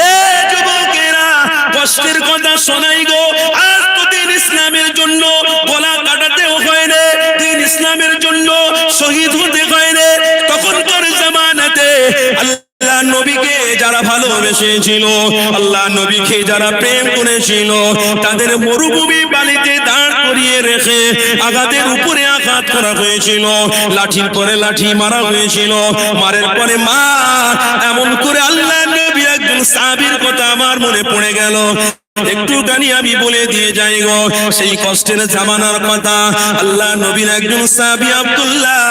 এ যুবকেরা, কষ্টের কথা শোনাই গো, আজ তো দিন ইসলামের জন্য গলা কাটাতেও হয় না, দিন ইসলামের জন্য শহীদ হতে হয় না। তখনকার জামানাতে আল্লাহ নবীকে যারা ভালোবেসেছিল, আল্লাহ নবীকে যারা প্রেম করেছিল, তাদের মরুভূমি বালিতে দাঁড় করিয়ে রেখে আঘাতের উপরে আঘাত করা হয়েছিল, লাঠির পরে লাঠি মারা হয়েছিল, মারের পরে মা। এমন করে আল্লাহ নবী একজন সাহাবীর কথা আমার মনে পড়ে গেল, একটুখানি আমি বলে দিয়ে যাই গো, সেই কষ্টের জামানার কথা। আল্লাহ নবীর একজন সাহাবী আব্দুল্লাহ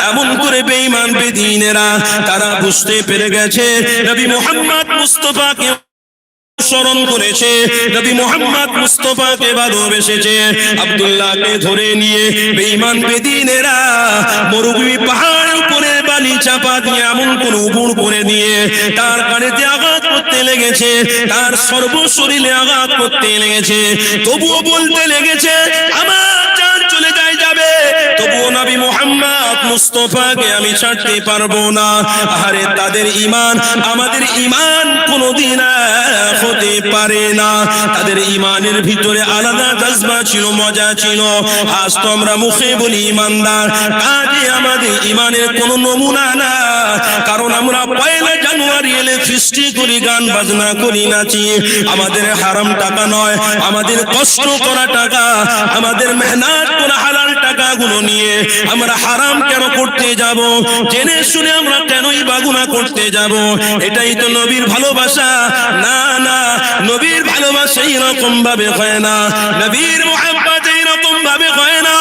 এমন করে বেঈমান বেদিনেরা তারা বুঝতে পেরে গেছে নবী মুহাম্মদ মুস্তাফাকে স্মরণ করেছে, নবী মুহাম্মদ মুস্তাফাকে ভালোবেসেছে। আব্দুল্লাহকে ধরে নিয়ে বেঈমান বেদিনেরা মরুভূমি পাহাড়ের উপরে বালি চাপা দিয়ে এমন কোন উপুড় করে দিয়ে তার কানেতে আঘাত করতে লেগেছে, তার সর্বশরীরে আঘাত করতে লেগেছে, তবুও বলতে লেগেছে আমার জান চলে যাবে, তবুও নবী মুহাম্মদ মুস্তাফাকে আমি ছাড়তে পারবো না। আরে তাদের ঈমান আমাদের ঈমান কোনদিন হতে পারে না। তাদের ঈমানের ভিতরে আলাদা জজবা ছিল, মজা ছিল। আজ তো আমরা মুখে বলি ঈমানদার, কাজে আমাদের ঈমানের কোনো নমুনা না। কারণ আমরা পয়লা জানুয়ারি এলে ফিস্টি করি, গান বাজনা করি, নাচি। আমাদের হারাম টাকা নয়, আমাদের কষ্ট করা টাকা, আমাদের মেহনত করা হালাল টাকাগুলো নিয়ে আমরা হারাম কেন করতে যাব? জেনে শুনে আমরা কেনই বা গুনাহ করতে যাব? এটাই তো নবীর ভালোবাসা? না না, নবীর ভালোবাসা এরকম ভাবে হয় না, নবীর মুহাব্বত এরকম ভাবে হয় না।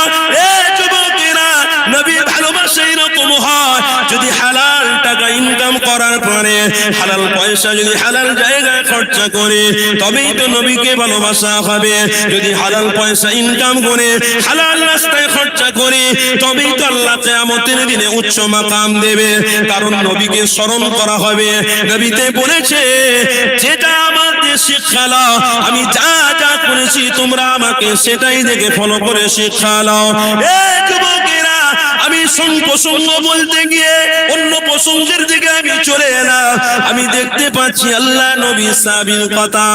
এ যুবকেরা, নবীর ভালোবাসা এরকম হয় যদি হালাল টাকা ইনকাম করার পরে হালাল পয়সা যদি হালাল জায়গায় খরচা করে, তবেই তো নবীকে ভালোবাসা হবে। যদি হালাল পয়সা ইনকাম করে হালাল রাস্তায় খরচা করে, তবেই তো আল্লাহ কিয়ামতের দিনে উচ্চ মাকাম দেবে। কারণ নবীকে স্মরণ করা হবে। নবীতে বলেছে যেটা আমাদের শিক্ষা নাও, আমি যা যা করেছি তোমরা আমাকে সেটাই দেখে ফলো করে শিক্ষা নাও। এ যুবকেরা, আমি প্রসঙ্গ বলতে গিয়ে অন্য প্রসঙ্গের দিকে আমি চলে এলাম। আমি দেখতে পাচ্ছি আল্লাহ নবী সাহাবীর কথা,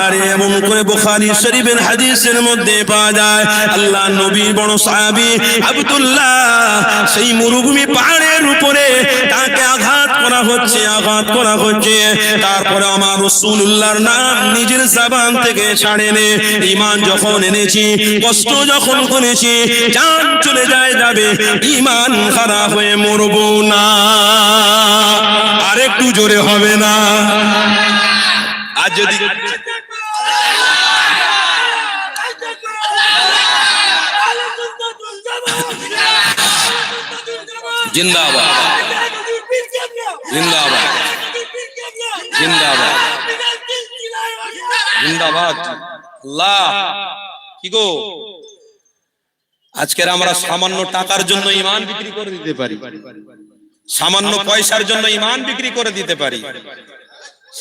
আরে এমন করে বুখারী শরীফের হাদিসের মধ্যে পাওয়া যায়। আল্লাহ নবীর বড় সাহাবী আব্দুল্লাহ, সেই মরুভূমি পাহাড়ের উপরে তাকে আঘাত করা হচ্ছে, আঘাত করা হচ্ছে। তারপরে আমার রাসূলুল্লাহর নাম নিজের জবান থেকে ছাড়েনি। ঈমান যখন এনেছি, কষ্ট যখন করেছি, জান চলে যাবে, ঈমান খারাপ হয়ে মরবো না। আরেকটু জোরে হবে না? আর যদি জিন্দাবাদ, জিন্দাবাদ, জিন্দাবাদ, জিন্দাবাদ। আল্লাহ কি গো, আজকের আমরা সামান্য টাকার জন্য ঈমান বিক্রি করে দিতে পারি, সামান্য পয়সার জন্য ঈমান বিক্রি করে দিতে পারি,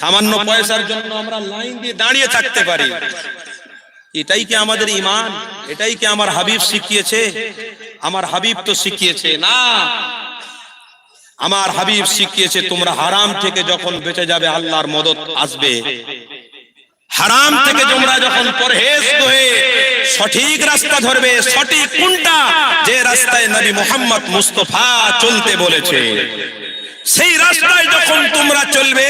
সামান্য পয়সার জন্য আমরা লাইন দিয়ে দাঁড়িয়ে থাকতে পারি। এটাই কি আমাদের ঈমান? এটাই কি আমার হাবিব শিখিয়েছে? আমার হাবিব তো শিখিয়েছে না। আমার হাবিব শিখিয়েছে তোমরা হারাম থেকে যখন বেঁচে যাবে আল্লাহর মদদ আসবে। হারাম থেকে তোমরা যখন পরহেজ করে সঠিক রাস্তা ধরবে, সঠিক কোনটা, যে রাস্তায় নবী মুহাম্মদ মুস্তাফা চলতে বলেছে, সেই রাস্তায় যখন তোমরা চলবে,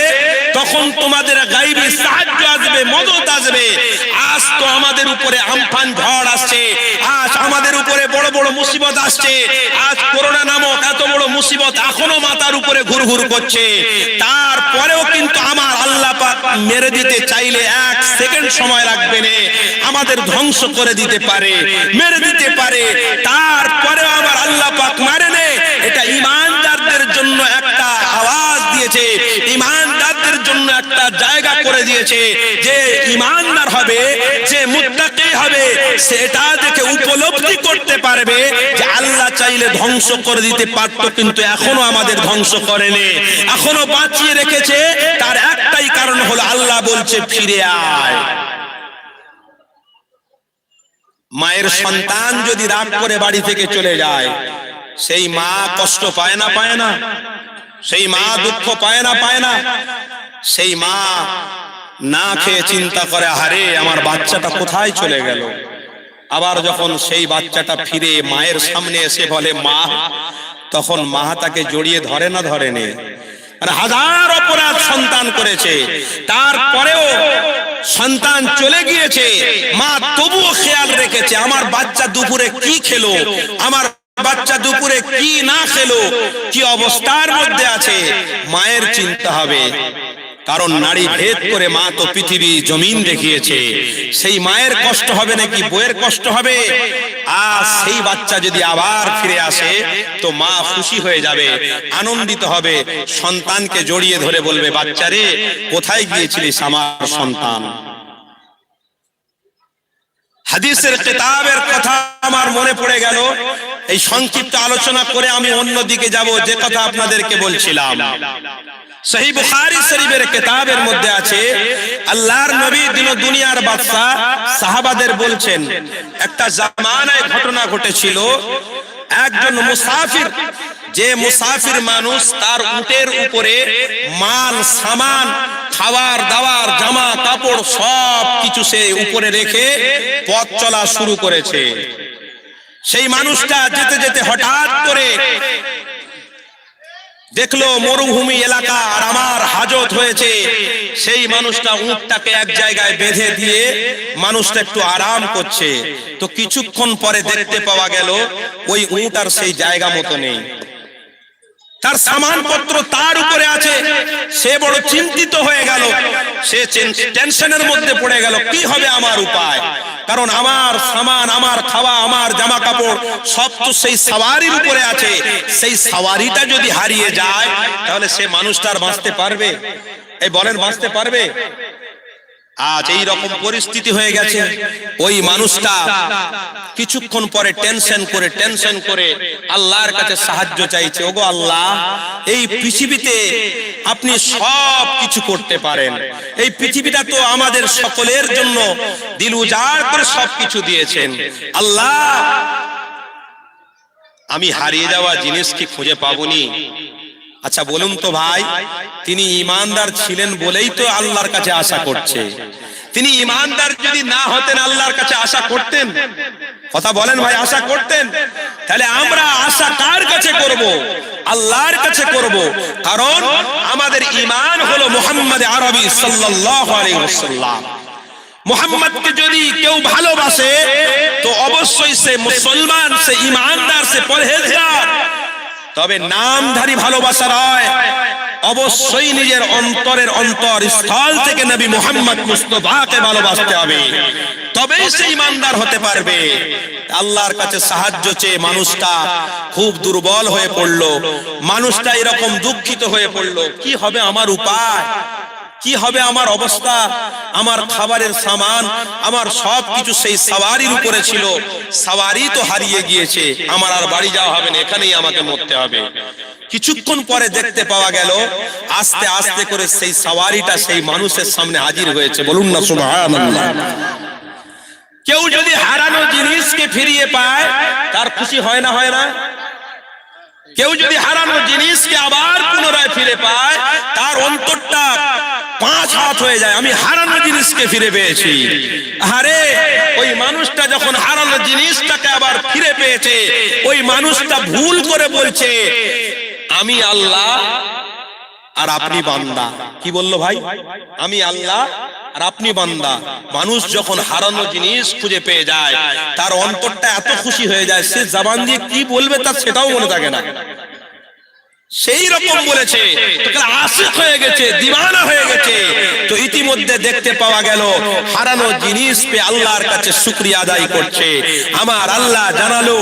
তখন তোমাদের গায়বী সাহায্য আসবে, মদদ আসবে। আজ তো আমাদের উপরে আমফান ঝড় আসছে, আজ আমাদের উপরে বড় বড় মুসিবত আসছে, আজ করোনা নামক এত বড় মুসিবত এখনো মাথার উপরে ঘুরঘুর করছে। তারপরেও কিন্তু আমার আল্লাহ পাক মেরে দিতে চাইলে 1 সেকেন্ড সময় লাগবে না, আমাদের ধ্বংস করে দিতে পারে, মেরে দিতে পারে। তারপরেও আমার আল্লাহ পাক মারে না। এটা ঈমানদারদের জন্য একটা আওয়াজ দিয়েছে, ঈমানদারদের জন্য একটা জায়গা করে দিয়েছে। যে ঈমানদার হবে, যে মুত্তাকি হবে, সেটা দেখে উপলব্ধি করতে পারবে যে আল্লাহ চাইলে ধ্বংস করে দিতে পারত, কিন্তু এখনো আমাদের ধ্বংস করেনি, এখনো বাঁচিয়ে রেখেছে। তার একটাই কারণ হলো আল্লাহ বলছে ফিরে আয়। মায়ের সন্তান যদি রাগ করে বাড়ি থেকে চলে যায়, সেই মা কষ্ট পায় না? পায় না? সেই মা দুঃখ পায় না? পায় না? সেই মা না খেয়ে চিন্তা করে, আরে আমার বাচ্চাটা কোথায় চলে গেল। আবার যখন সেই বাচ্চাটা ফিরে মায়ের সামনে এসে বলে মা, তখন মা তাকে জড়িয়ে ধরে না? ধরে নে। আর হাজার অপরাধ সন্তান করেছে, তারপরেও সন্তান চলে গিয়েছে, মা তবুও খেয়াল রেখেছে আমার বাচ্চা দুপুরে কি খেলো, আমার বাচ্চা দুপুরে কি না খেলো, কি অবস্থার মধ্যে আছে। মায়ের চিন্তা হবে, কারণ নারী ভেদ করে মা তো পৃথিবী জমিন দেখিয়েছে। সেই মায়ের কষ্ট হবে নাকি বউয়ের কষ্ট হবে? আর সেই বাচ্চা যদি আবার ফিরে আসে তো মা খুশি হয়ে যাবে, আনন্দিত হবে, সন্তানকে জড়িয়ে ধরে বলবে, বাচ্চারে কোথায় গিয়েছিলিস আমার সন্তান। হাদিসের কিতাবের কথা আমার মনে পড়ে গেল। এই সংক্ষিপ্ত আলোচনা করে আমি অন্য দিকে যাব, যে কথা আপনাদেরকে বলছিলাম। সহিহ বুখারী শরীফের কিতাবের মধ্যে আছে, আল্লাহর নবী দিন দুনিয়ার বাদশা সাহাবাদের বলছেন, একটা জামানায় ঘটনা ঘটেছিল। একজন মুসাফির, যে মুসাফির মানুষ, তার উটের উপরে মাল সামান, খাবার দাবার, জামা কাপড় সব কিছু সে উপরে রেখে পথ চলা শুরু করেছে। সেই মানুষটা যেতে যেতে হঠাৎ করে দেখলো মরুভূমি এলাকা, আর আমার হাজত হয়েছে। সেই মানুষটা উটটাকে এক জায়গায় বেঁধে দিয়ে মানুষটা একটু আরাম করছে। তো কিছুক্ষণ পরে দেখতে পাওয়া গেল ওই উট আর সেই জায়গা মতো নেই, তার সামানপত্র তার উপরে আছে। সে বড় চিন্তিত হয়ে গেল, সে টেনশনের মধ্যে পড়ে গেল, কি হবে আমার উপায়? কারণ আমার সামান, আমার খাওয়া, আমার জামা কাপড় সব তো সেই সাওয়ারির উপরে আছে। সেই সাওয়ারিটা যদি হারিয়ে যায় তাহলে সে মানুষটার বাঁচতে পারবে? এই বলেন, বাঁচতে পারবে? আজ এই রকম পরিস্থিতি হয়ে গেছে। ওই মানুষটা কিছুক্ষণ পরে টেনশন করে আল্লাহর কাছে সাহায্য চাইছে। ওগো আল্লাহ, এই পৃথিবীতে আপনি সব কিছু করতে পারেন। এই পৃথিবীটা তো আমাদের সকলের জন্য দিল উজাড় করে সবকিছু দিয়েছেন। আল্লাহ, আমি হারিয়ে যাওয়া জিনিস কি খুঁজে পাবনি? আচ্ছা বলুন তো ভাই, তিনি ঈমানদার ছিলেন বলেই তো আল্লাহর কাছে আশা করছে। তিনি ঈমানদার যদি না হতেন আল্লাহর কাছে আশা করতেন? কথা বলেন ভাই, আশা করতেন? তাহলে আমরা আশা কার কাছে করব? আল্লাহর কাছে করব। কারণ আমাদের ঈমান হলো মুহাম্মদ আরবি সাল্লাল্লাহু আলাইহি ওয়াসাল্লাম। মুহাম্মদকে যদি কেউ ভালোবাসে তো অবশ্যই সে মুসলমান, সে ঈমানদার, সে পরহেজগার। তবে নামধারী ভালোবাসা নয়, অবশ্যই নিজের অন্তরের অন্তরস্থল থেকে নবী মুহাম্মদ মুস্তাফাকে ভালোবাসতে হবে, তবেই সে ঈমানদার হতে পারবে। আল্লাহর কাছে সাহায্য চেয়ে মানুষটা খুব দুর্বল হয়ে পড়লো, মানুষটা এরকম দুঃখিত হয়ে পড়লো, কি হবে আমার উপায়? কি হবে আমার অবস্থা? আমার খাবারের সামান, আমার সবকিছু সেই সাওয়ারির উপরে ছিল, সাওয়ারি তো হারিয়ে গিয়েছে, আমার আর বাড়ি যাওয়া হবে না, এখানেই আমাকে মরতে হবে। কিছুক্ষণ পরে দেখতে পাওয়া গেল আস্তে আস্তে করে সেই সাওয়ারিটা সেই মানুষের সামনে হাজির হয়েছে। বলুন না সুবহানাল্লাহ। কেউ যদি হারানো জিনিসকে ফিরিয়ে পায় তার খুশি হয় না? হয় না? কেউ যদি হারানো জিনিসকে আবার পুনরায় ফিরে পায় তার অন্তরটা 5 হাত হয়ে যায়, আমি হারানো জিনিসকে ফিরে পেয়েছি। আরে ওই মানুষটা যখন হারানো জিনিসটাকে আবার ফিরে পেয়েছে, ওই মানুষটা ভুল করে বলছে আমি আল্লাহ আর আপনি বান্দা। কি বললো ভাই? আমি আল্লাহ আর আপনি বান্দা। মানুষ যখন হারানো জিনিস খুঁজে পেয়ে যায় তার অন্তরটা এত খুশি হয়ে যায়, সে জবান দিয়ে কি বলবে তার সেটাও মনে থাকে না। সেই রকম বলেছে, আশিক হয়ে গেছে, দিওয়ানা হয়ে গেছে। তো ইতিমধ্যে দেখতে পাওয়া গেল হারানো জিনিস পে আল্লাহর কাছে শুকরিয়া আদায় করছে। আমার আল্লাহ জানালো,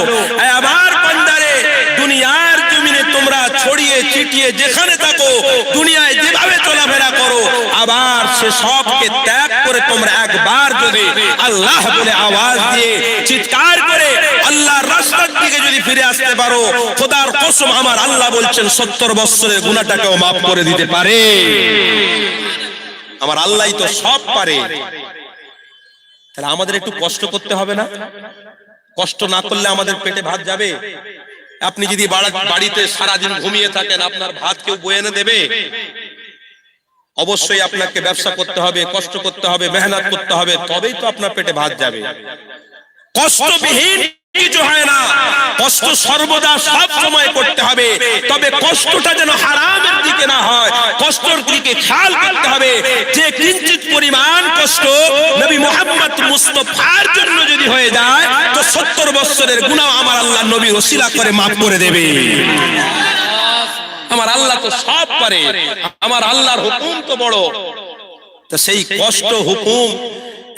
আমার বান্দারে, দুনিয়ার জমিনে তোমরা ছড়িয়ে ছিটিয়ে যেখানে থাকো, দুনিয়ায় যেভাবে চলাফেরা করো, আবার সে সবকে ত্যাগ করে তোমরা একবার যদি আল্লাহ বলে আওয়াজ দিয়ে চিৎকার করে আল্লাহর রাস্তার দিকে যদি ফিরে আসতে পারো, খোদার কসম আমার আল্লাহ বলছেন 70 বছরের গুনাহটাকেও মাফ করে দিতে পারে। আমার আল্লাহই তো সব পারে। তাহলে আমাদের একটু কষ্ট করতে হবে না? কষ্ট না করলে আমাদের পেটে ভাত যাবে? আপনি যদি বাড়িতে সারাদিন ঘুমিয়ে থাকেন, আপনার ভাত কেউ বয়ে এনে দেবে? অবশ্যই আপনাকে ব্যবসা করতে হবে, কষ্ট করতে হবে, মেহনত করতে হবে, তবেই তো আপনার পেটে ভাত যাবে। কষ্টবিহীন কিছু হয় না, কষ্ট সর্বদা সব সময় করতে হবে, তবে কষ্টটা যেন হারামের দিকে না হয়, কষ্টের দিকে খেয়াল করতে হবে। যে কিঞ্চিত পরিমাণ কষ্ট নবী মুহাম্মদ মুস্তাফার জন্য যদি হয়ে যায় তো 70 বছরের গুনাহ আমার আল্লাহ নবীর ওসিলা করে মাফ করে দেবে। আমার আল্লাহ তো সব পারে, আমার আল্লাহর হুকুম তো বড়। তো সেই কষ্ট হুকুম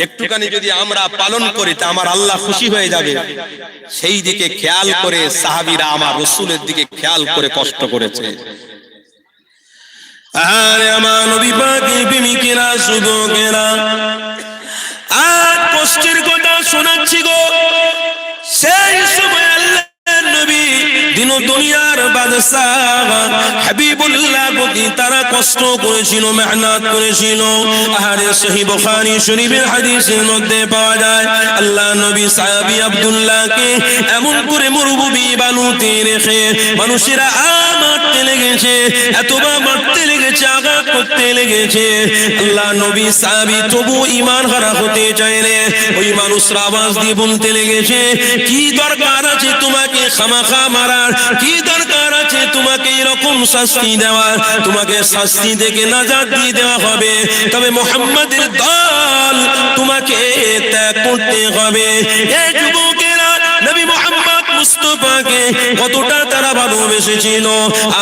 একটুখানি যদি আমরা পালন করি তা আমার আল্লাহ খুশি হয়ে যাবে। সেই দিকে খেয়াল করে সাহাবীরা আমার রাসূলের দিকে খেয়াল করে কষ্ট করেছে। আরে আমার নবী পাকের প্রেমিকেরা, যুবকেরা, আর কষ্টের কথা শোনাচ্ছি গো। সেই সময় আল্লাহ নবী দিন দুনিয়ার বাদশাহ হাবিবুল্লাহ প্রতি তারা কষ্ট করেছিল, মেহনত করেছিল। আহারে সহিহ বুখারী শরীফের হাদিসের মধ্যে পাওয়া যায় আল্লাহ নবী সাহাবী আব্দুল্লাহকে এমন করে মরুভূমি বালুতে রেখে মানুষেরা মারতে লেগেছে, এতবার মারতে লেগেছে, আঘাত করতে লেগেছে। আল্লাহ নবী সাহাবী তবু ঈমান হারা হতে চাইলে ওই মানুষরা আওয়াজ দিয়ে বলতে লেগেছে, কি দরকার আছে তোমাকে খামাখা মারার, কি দরকার আছে তোমাকে এরকম শাস্তি দেওয়ার, তোমাকে শাস্তি থেকে নাজাত দিয়ে দেওয়া হবে, তবে মুহাম্মাদের দল তোমাকে ত্যাগ করতে হবে। এই যুবকেরা নবী মুহাম্মদ মুস্তাফাকে কতটা তারা ভালোবেসেছিল।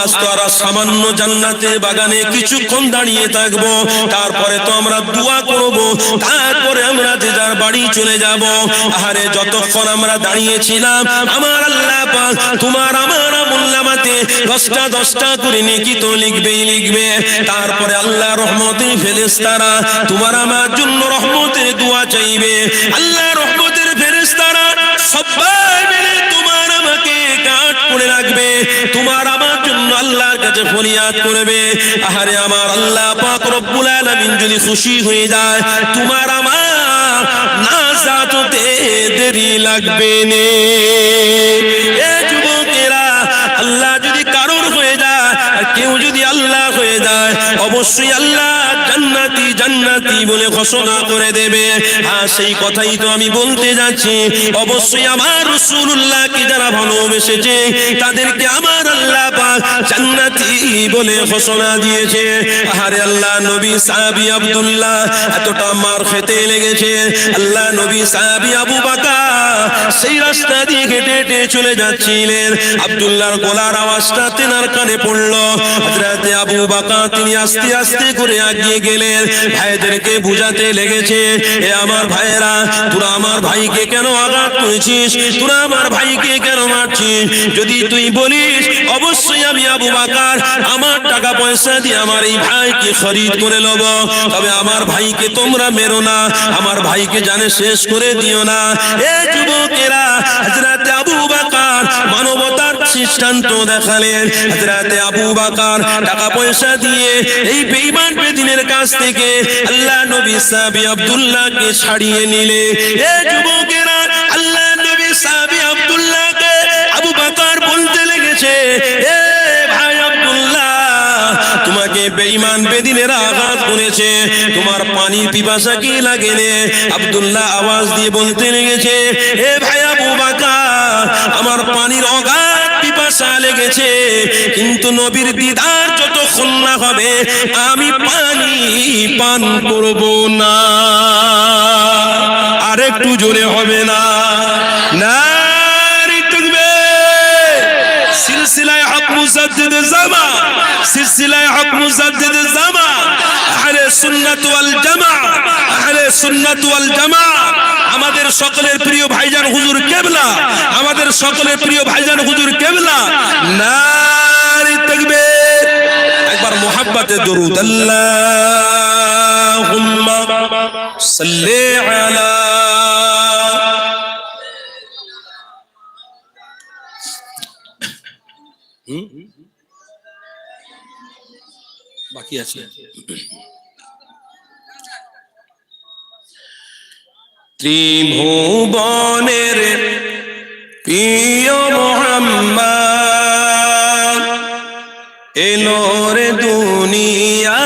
আজ তো আর সামান্য জান্নাতের বাগানে কিছুক্ষণ দাঁড়িয়ে থাকবো, তারপরে তো আমরা দোয়া করব, তারপরে আমরা যে যার বাড়ি চলে যাব। আহারে যতক্ষণ আমরা দাঁড়িয়েছিলাম আমার আল্লাহ পাক তোমার আমার আমলনামাতে 10টা করে নেকি তো লিখবেই লিখবে। তারপরে আল্লাহ রহমতের ফেরেশতারা তোমার আমার জন্য রহমতের দোয়া চাইবে। আল্লাহ রহমতের ফেরেশতারা সবাই মিলে তোমার আমাকে কাট করে রাখবে, তোমার আমার জন্য আল্লাহর কাছে ফরিয়াদ করবে। আহারে আমার আল্লাহ পাক রব্বুল আলামিন যদি খুশি হয়ে যায় তোমার আমার নাজাত হতে দেরি লাগবে না। এ যুবকেরা আল্লাহ যদি কারোর হয়ে যায় আর কেউ যদি আল্লাহ হয়ে যায় অবশ্যই আল্লাহ জান্নাতি জান্নাতি বলে ঘোষণা করে দেবে। আর সেই কথাই তো আমি বলতে যাচ্ছি, অবশ্যই আমার রাসূলুল্লাহকে যারা ভালোবেসেছে তাদেরকে আমার আল্লাহ পাক জান্নাতি বলে ঘোষণা দিয়েছে। আরে আল্লাহ নবী সাহাবী আব্দুল্লাহ এতটা মার খেতে লেগেছে, আল্লাহ নবী সাহাবী আবু বকর সেই রাস্তা দিয়ে হেঁটে হেঁটে চলে যাচ্ছিলেন। আব্দুল্লাহর গলার আওয়াজটা তেনার কানে পড়লো। হযরত আবু বকর তিনি আস্তে আস্তে করে এগিয়ে গেলেন, ভাইদেরকে বুঝাতে লেগেছে, এ আমার ভাইয়েরা তোরা আমার ভাইকে কেন আঘাত করেছিস, তোরা আমার ভাইকে কেন মারছিস? যদি তুই বলিস অবশ্যই আমি আবু বকর আমার টাকা পয়সা দিয়ে আমার এই ভাইকে খরিদ করে নেব, তবে আমার ভাইকে তোমরা মেরো না, আমার ভাইকে জানে শেষ করে দিও না। এ যুবকেরা হযরত আবু বকর মানবতার দৃষ্টান্ত দেখালেন। হযরত আবু বকর টাকা পয়সা দিয়ে এই বেঈমান বেদিনের কাছ থেকে আল্লাহ নবী সাহাবী আব্দুল্লাহকে ছাড়িয়ে নিলে। এ যুবকেরা আল্লাহ নবী সাহাবী আব্দুল্লাহকে আবু বকর বলতে লেগেছে, এ ভাই আব্দুল্লাহ তোমাকে বেঈমান বেদিনেরা আঘাত করেছে, তোমার পানি পিপাসা কি লাগেনে? আব্দুল্লাহ আওয়াজ দিয়ে বলতে লেগেছে, এ ভাই আবু বকর আমার পানির অগাধ পিপাসা লেগেছে, কিন্তু নবীর দিদার যতক্ষণ না হবে আমি পানি পান করব না। আরেকটু জোরে হবে না? নারী তাকবীর। সিলসিলায়ে হক মুজাদ্দিদ জামা, সিলসিলায়ে হক মুজাদ্দিদ জামা, আহলে সুন্নাত ওয়াল জামা, আহলে সুন্নাত ওয়াল জামা। আমাদের সকলের প্রিয় ভাইজান হুজুর কেবলা, আমাদের সকলের প্রিয় ভাইজান হুজুর কেবলা। নারী তাকবীর। একবার মুহাব্বতে দরুদ আল্লাহুম্মা সাল্লি আলা। বাকি আছে ত্রিভুবনের প্রিয় মুহাম্মদ এলোর দুনিয়া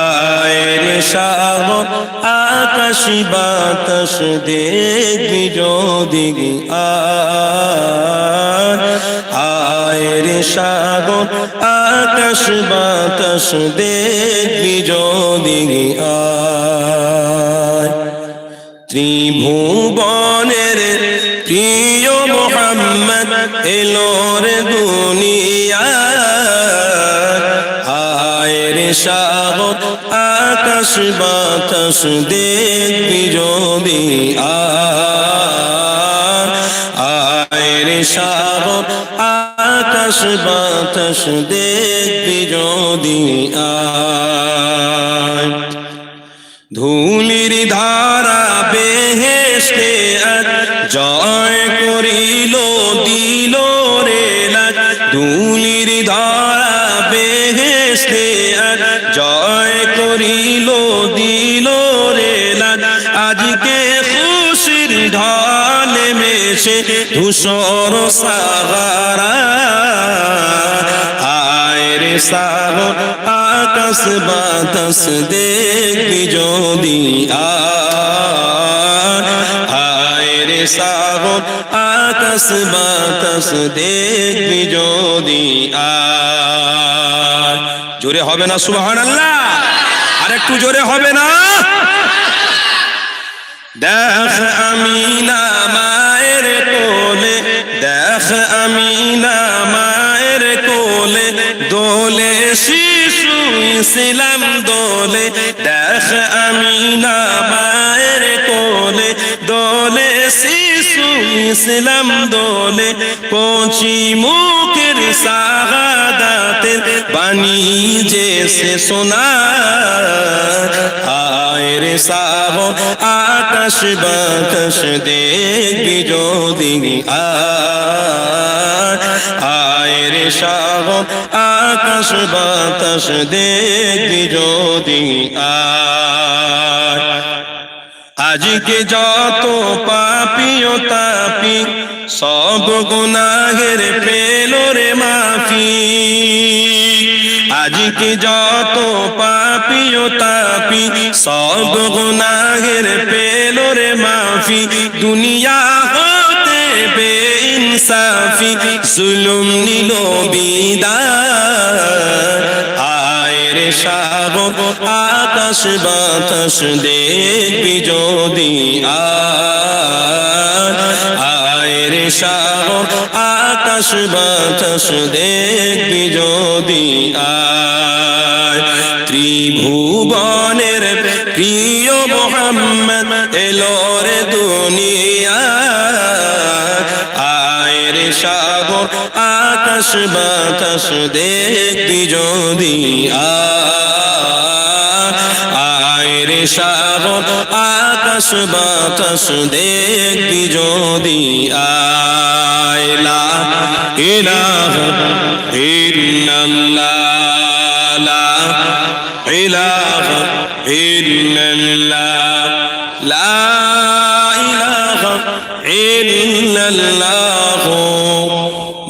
আয়ের সাগর আকাশ বাতাস দেখবি যদি আয়ের সাগর আকাশ বাতাস দেখবি যদি ত্রিভুবনের প্রিয় মুহাম্মদ এলোর দুনিয়া আয়ের সাগর আকাশ বাতাস দেখবি যদি আয়ের সাগর আকাশ বাতাস দেখবি যদি ধুলির ধারা বেহেশতে আজ জয় করিল দিল রে লাজ ধুলির ধারা বেহেশতে আজ জয় করিল দিল রে লাজ আজকে খুশির ঢলে মেশে ধূসর সাগরা আয় রে সাগর আকাশ বাতাস দেখবি যদি আয় রে সাগর আকাশ বাতাস দেখবি যদি জোরে হবে না সুবহানাল্লাহ আর একটু জোরে হবে না দেখ আমিনা মায়ের কোলে দেখ আমিনা মায়ের কোলে দোলে শিশু ইসলাম দোলে দেখ আমিনা মায়ের কোলে দোলে শিশু ইসলাম দোলে কচি মুখের শাহাদাতের বাণী যে সে শোনা আয় রে সাগর আকাশ বাতাস দেখবি যদি আয় রে সাগর আকাশ বাতাস দেখবি যদি আজকে যত পাপী ও তাপী সব গুনাহের পেল রে মাফি আজকে যত পাপী ও তাপী সব গুনাহের পেল রে মাফি দুনিয়া হতে বেইনসাফি জুলুম নিল বিদায় আয় রে সাগর আকাশ বাতাস দেখবি যদি আয় রে সাগর আকাশ বাতাস দেখবি যদি ত্রিভুবনের প্রিয় মুহাম্মদ এলো রে দুনিয়া আয় রে সাগর আকাশ বাতাস দেখবি যদি আয় রে সাগর আকাশ বাতাস দেখবি যদি লা ইলাহা ইল্লাল্লাহ লা ইলাহা ইল্লাল্লাহ লা ইলাহা ইল্লাল্লাহ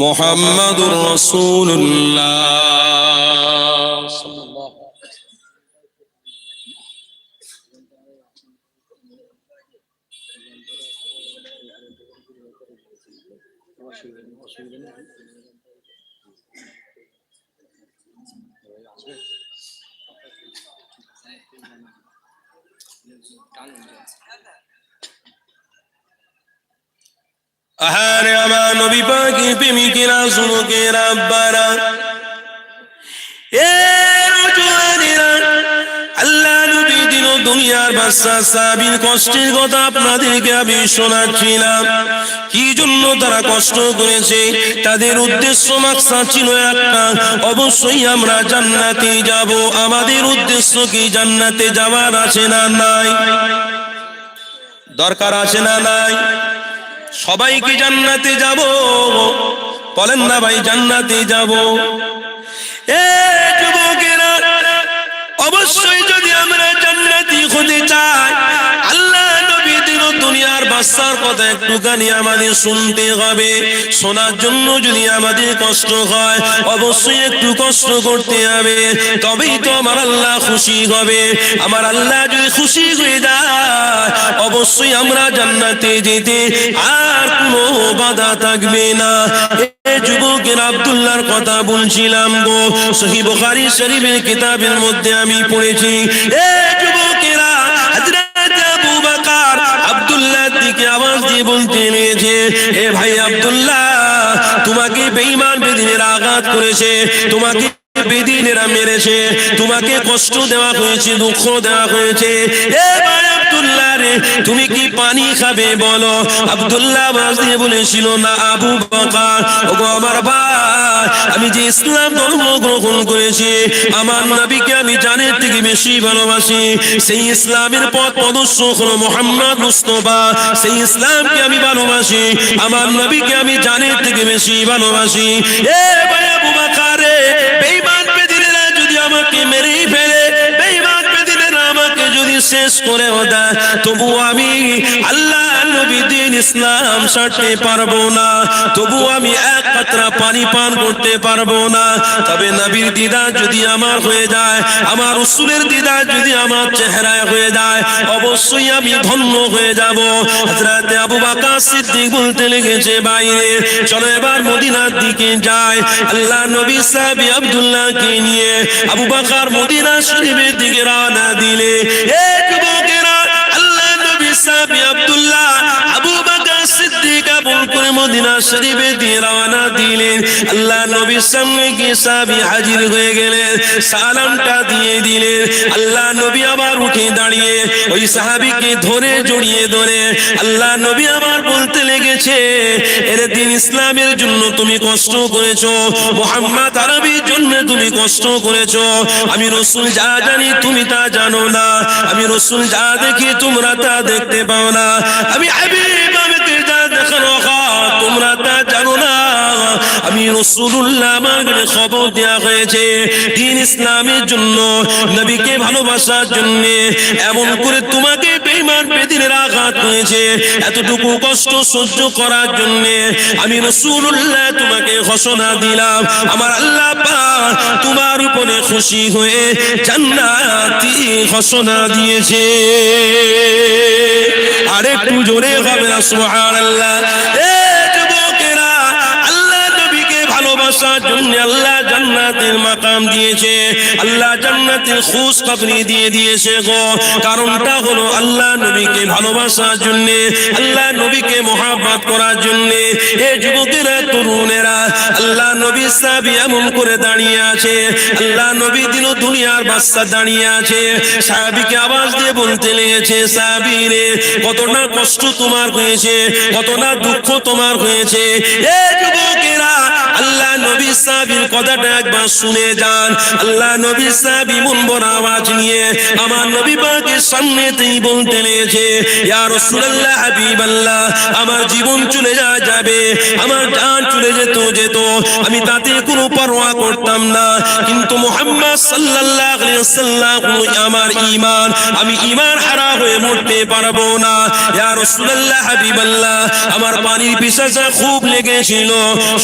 মুহাম্মাদুর রাসূলুল্লাহ আহারে আমার নবী পাকের প্রেমিকেরা যুবকেরা আব্বারা এ নওজওয়ানেরা আল্লাহ নবী দিন দুনিয়ার বাদশা সাহাবীর কষ্টের কথা আপনাদেরকে আমি শোনাচ্ছিলাম কি জন্য তারা কষ্ট করেছে তাদের উদ্দেশ্য মাকসাদ ছিল একটা অবশ্যই আমরা জান্নাতে যাব আমাদের উদ্দেশ্য কি জান্নাতে যাওয়ার আছে না নাই দরকার আছে না নাই সবাই কি জান্নাতে যাব বলেন না ভাই জান্নাতে যাব এ যুবকেরা অবশ্যই যদি আমরা জান্নাতি হতে চাই আল্লাহ নবী দিন দুনিয়ার বাদশার কথা একটুখানি আমাদের শুনতে হবে শোনার জন্য যদি আমাদের কষ্ট হয় অবশ্যই একটু কষ্ট করতে হবে তবেই তো আমার আল্লাহ খুশি হবে আমার আল্লাহ যদি খুশি হয়ে যায় অবশ্যই আমরা জান্নাতে যেতে আর কোনো বাধা থাকবে না যুবকের আব্দুল্লাহর কথা বলছিলাম গো সহিহ বুখারী শরীফের কিতাবের মধ্যে আমি পড়েছি এ যুবকেরা হযরত আবু বকর আব্দুল্লাহর দিকে আওয়াজ দিয়ে বলতে নিয়েছে এ ভাই আব্দুল্লাহ তোমাকে বেঈমান বেদিনের আঘাত করেছে তোমাকে বেদিনেরা মেরেছে তোমাকে কষ্ট দেওয়া হয়েছে দুঃখ দেওয়া হয়েছে এ ভাই আব্দুল্লাহ রে তুমি কি পানি খাবে বলো আব্দুল্লাহ আওয়াজ দিয়ে বলেছিল না আবু বকর ওগো আমার ভাই আমি যে ইসলাম ধর্ম গ্রহণ করেছি, আমার নবীকে আমি জানের থেকে বেশি ভালোবাসি। সেই ইসলামের পথ প্রদর্শক হলো মুহাম্মদ মুস্তাফা, সেই ইসলামকে আমি ভালোবাসি, আমার নবীকে আমি জানের থেকে বেশি ভালোবাসি। এ ভাই আবু বকর, বেঈমান বেদিনেরা যদি আমাকে মেরে ফেলে, বেঈমান বেদিনেরা আমাকে যদি শেষ করে দেয়, তবু আমি আল্লাহ নবী দিন ইসলাম ছাড়তে পারবো না, তবু আমি এক কাতরা পানি পান করতে পারবো না। তবে নবীর দিদার যদি আমার হয়ে যায়, আমার রাসূলের দিদার যদি আমার চেহারায় হয়ে যায়, অবশ্যই আমি ধন্য হয়ে যাব। হযরত আবু বকর সিদ্দিক বলতে লেগেছে, বাইরে চলো এবার মদিনার দিকে যাই। আল্লাহ নবী সাহাবী আব্দুল্লাহকে নিয়ে আবু বকর মদিনা শরীফের দিকে রওনা দিলে, এক যুবকেরা আল্লাহ নবী সাহাবী আব্দুল্লাহ আবু বকর সিদ্দিক আবুল করে মদিনা শরীফের দিকে রওনা দিলেন। আল্লাহ নবীর সামনে গিয়ে সাহাবী হাজির হয়ে গেলেন, সালামটা দিয়ে দিলেন। আল্লাহ নবী আবার উঠে দাঁড়িয়ে ওই সাহাবীকে ধরে জড়িয়ে ধরে আল্লাহ নবী আবার বলতে লেগেছে, এর দিন ইসলামের জন্য তুমি কষ্ট করেছো, মুহাম্মদ আরবির জন্য তুমি কষ্ট করেছো। আমি রাসূল যা জানি তুমি তা জানো না, আমি রাসূল যা দেখি তোমরা তা দেখতে পাও না, আমি হাবিব আমাকে যা দেখানো তোমরা তা জানো না। আমি রাসূলুল্লাহ আমাকে খবর দেয়া হয়েছে দিন ইসলামের জন্য, নবীকে ভালোবাসার জন্য এমন করে তোমাকে বেঈমান বেদিনের আঘাত হয়েছে, এতটুকু কষ্ট সহ্য করার জন্য আমি রাসূলুল্লাহ তোমাকে ঘোষণা দিলাম, আমার আল্লাহ পাক তোমার উপরে খুশি হয়ে জান্নাতি ঘোষণা দিয়েছে। আরেকটু জোরে হবে না সুবহানাল্লাহ। এ যুবকেরা, আল্লাহ নবীকে ভালোবাসার জন্য আল্লাহ জান্নাতের মাকাম দিয়েছে, আল্লাহ জান্নাতের খুশখবরি দিয়ে দিয়েছে গো। কারণটা হলো আল্লাহ নবীকে ভালোবাসার জন্য, আল্লাহ নবীকে মহব্বত করার জন্য। এই যুবকেরা, তরুণেরা, আল্লাহ নবী সাহাবী এমন করে দাঁড়িয়ে আছে, আল্লাহ নবী দিন দুনিয়ার বাদশা দাঁড়িয়ে আছে। সাহাবীকে আওয়াজ দিয়ে বলতে লেগেছে, সাহাবী রে, কতটা কষ্ট তোমার হয়েছে, কতটা দুঃখ তোমার হয়েছে। এই যুবকেরা, আল্লাহ নবী সাহাবীর কথাটা একবার শুনে যান। আল্লাহ নবী সাহাবী মন ভরা আওয়াজ নিয়ে আমার নবী পাকের সামনেতেই বলতে লেগেছে, ইয়া রাসূলুল্লাহ, হাবিবাল্লাহ, আমার জীবন চলে যাবে, আমার জান চলে যেত, আমি তাতে কোনো পরোয়া করতাম না, কিন্তু মুহাম্মদ সাল্লাল্লাহু আলাইহি ওয়াসাল্লাম আমার ঈমান, আমি ঈমান হারা হয়ে মরতে পারবো না। ইয়া রাসূলুল্লাহ, হাবিবাল্লাহ, আমার পানির পিপাসা খুব লেগেছিল,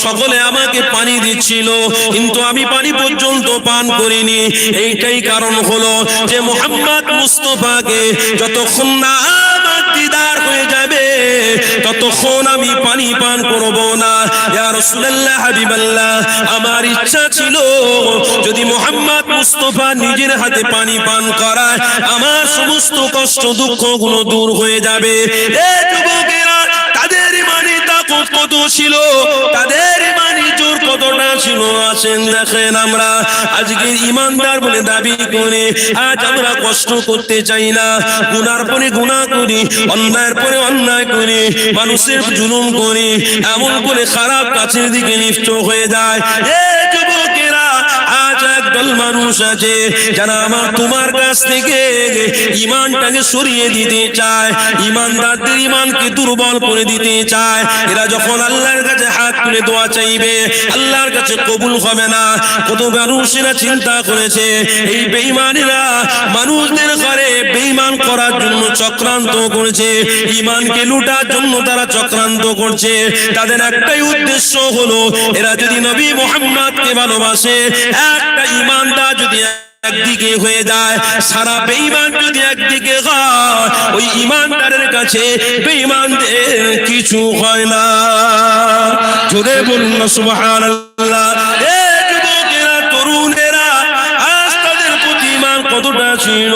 সকলে আমাকে পানি দিচ্ছিল, কিন্তু আমি পানি পর্যন্ত পান করিনি। এইটাই কারণ হলো যে মুহাম্মদ মুস্তাফাকে যতক্ষণ না আমার দিদার হয়ে যাবে, ততক্ষণ আমি পানি পান করব না। ইয়া রাসূলুল্লাহ, হাবিবাল্লাহ, আমার ইচ্ছা ছিল যদি মুহাম্মদ মুস্তাফা নিজের হাতে পানি পান করায়, আমার সমস্ত কষ্ট দুঃখগুলো দূর হয়ে যাবে। এই যুবকেরা, তাদের ইমানে তাকত কত ছিল, তাদের ইমানে জোর কতটা ছিল, আসেন দেখেন আমরা আজকে ইমানদার বলে দাবি করে আজ আমরা কষ্ট করতে চাই না, গুনার পরে গুনাহ করি, অন্যায়ের পরে অন্যায় করি, মানুষের জুলুম করি, এমন করে খারাপ কাছের দিকে লিপ্ত হয়ে যায়। এই যুবকেরা, আজ একদল মানুষ আছে যারা আমার তোমার কাছ থেকে ঈমানটাকে সরিয়ে দিতে চায়, ঈমানদারদের ঈমানকে দুর্বল করে দিতে চায়। এরা যখন আল্লাহর কাছে হাত তুলে দোয়া চাইবে, আল্লাহর কাছে কবুল হবে না। কত মানুষেরা চিন্তা করেছে এই বেঈমানেরা মানুষদের ঘরে বেঈমান করার জন্য চক্রান্ত করেছে, ঈমানকে লুটার জন্য তারা চক্রান্ত করছে। তাদের একটাই উদ্দেশ্য হলো, এরা যদি নবী মুহাম্মদকে ভালোবাসে, একটা ঈমানদার যদি একদিকে হয়ে যায়, সারা বেঈমান যদি একদিকে হয়, ওই ঈমানদারের কাছে বেঈমানদের কিছু হয় না। জোরে বলুন সুবহানাল্লাহ। এই যুবকেরা, তরুণেরা, আজ তাদের প্রতি ঈমান কতটা ছিল,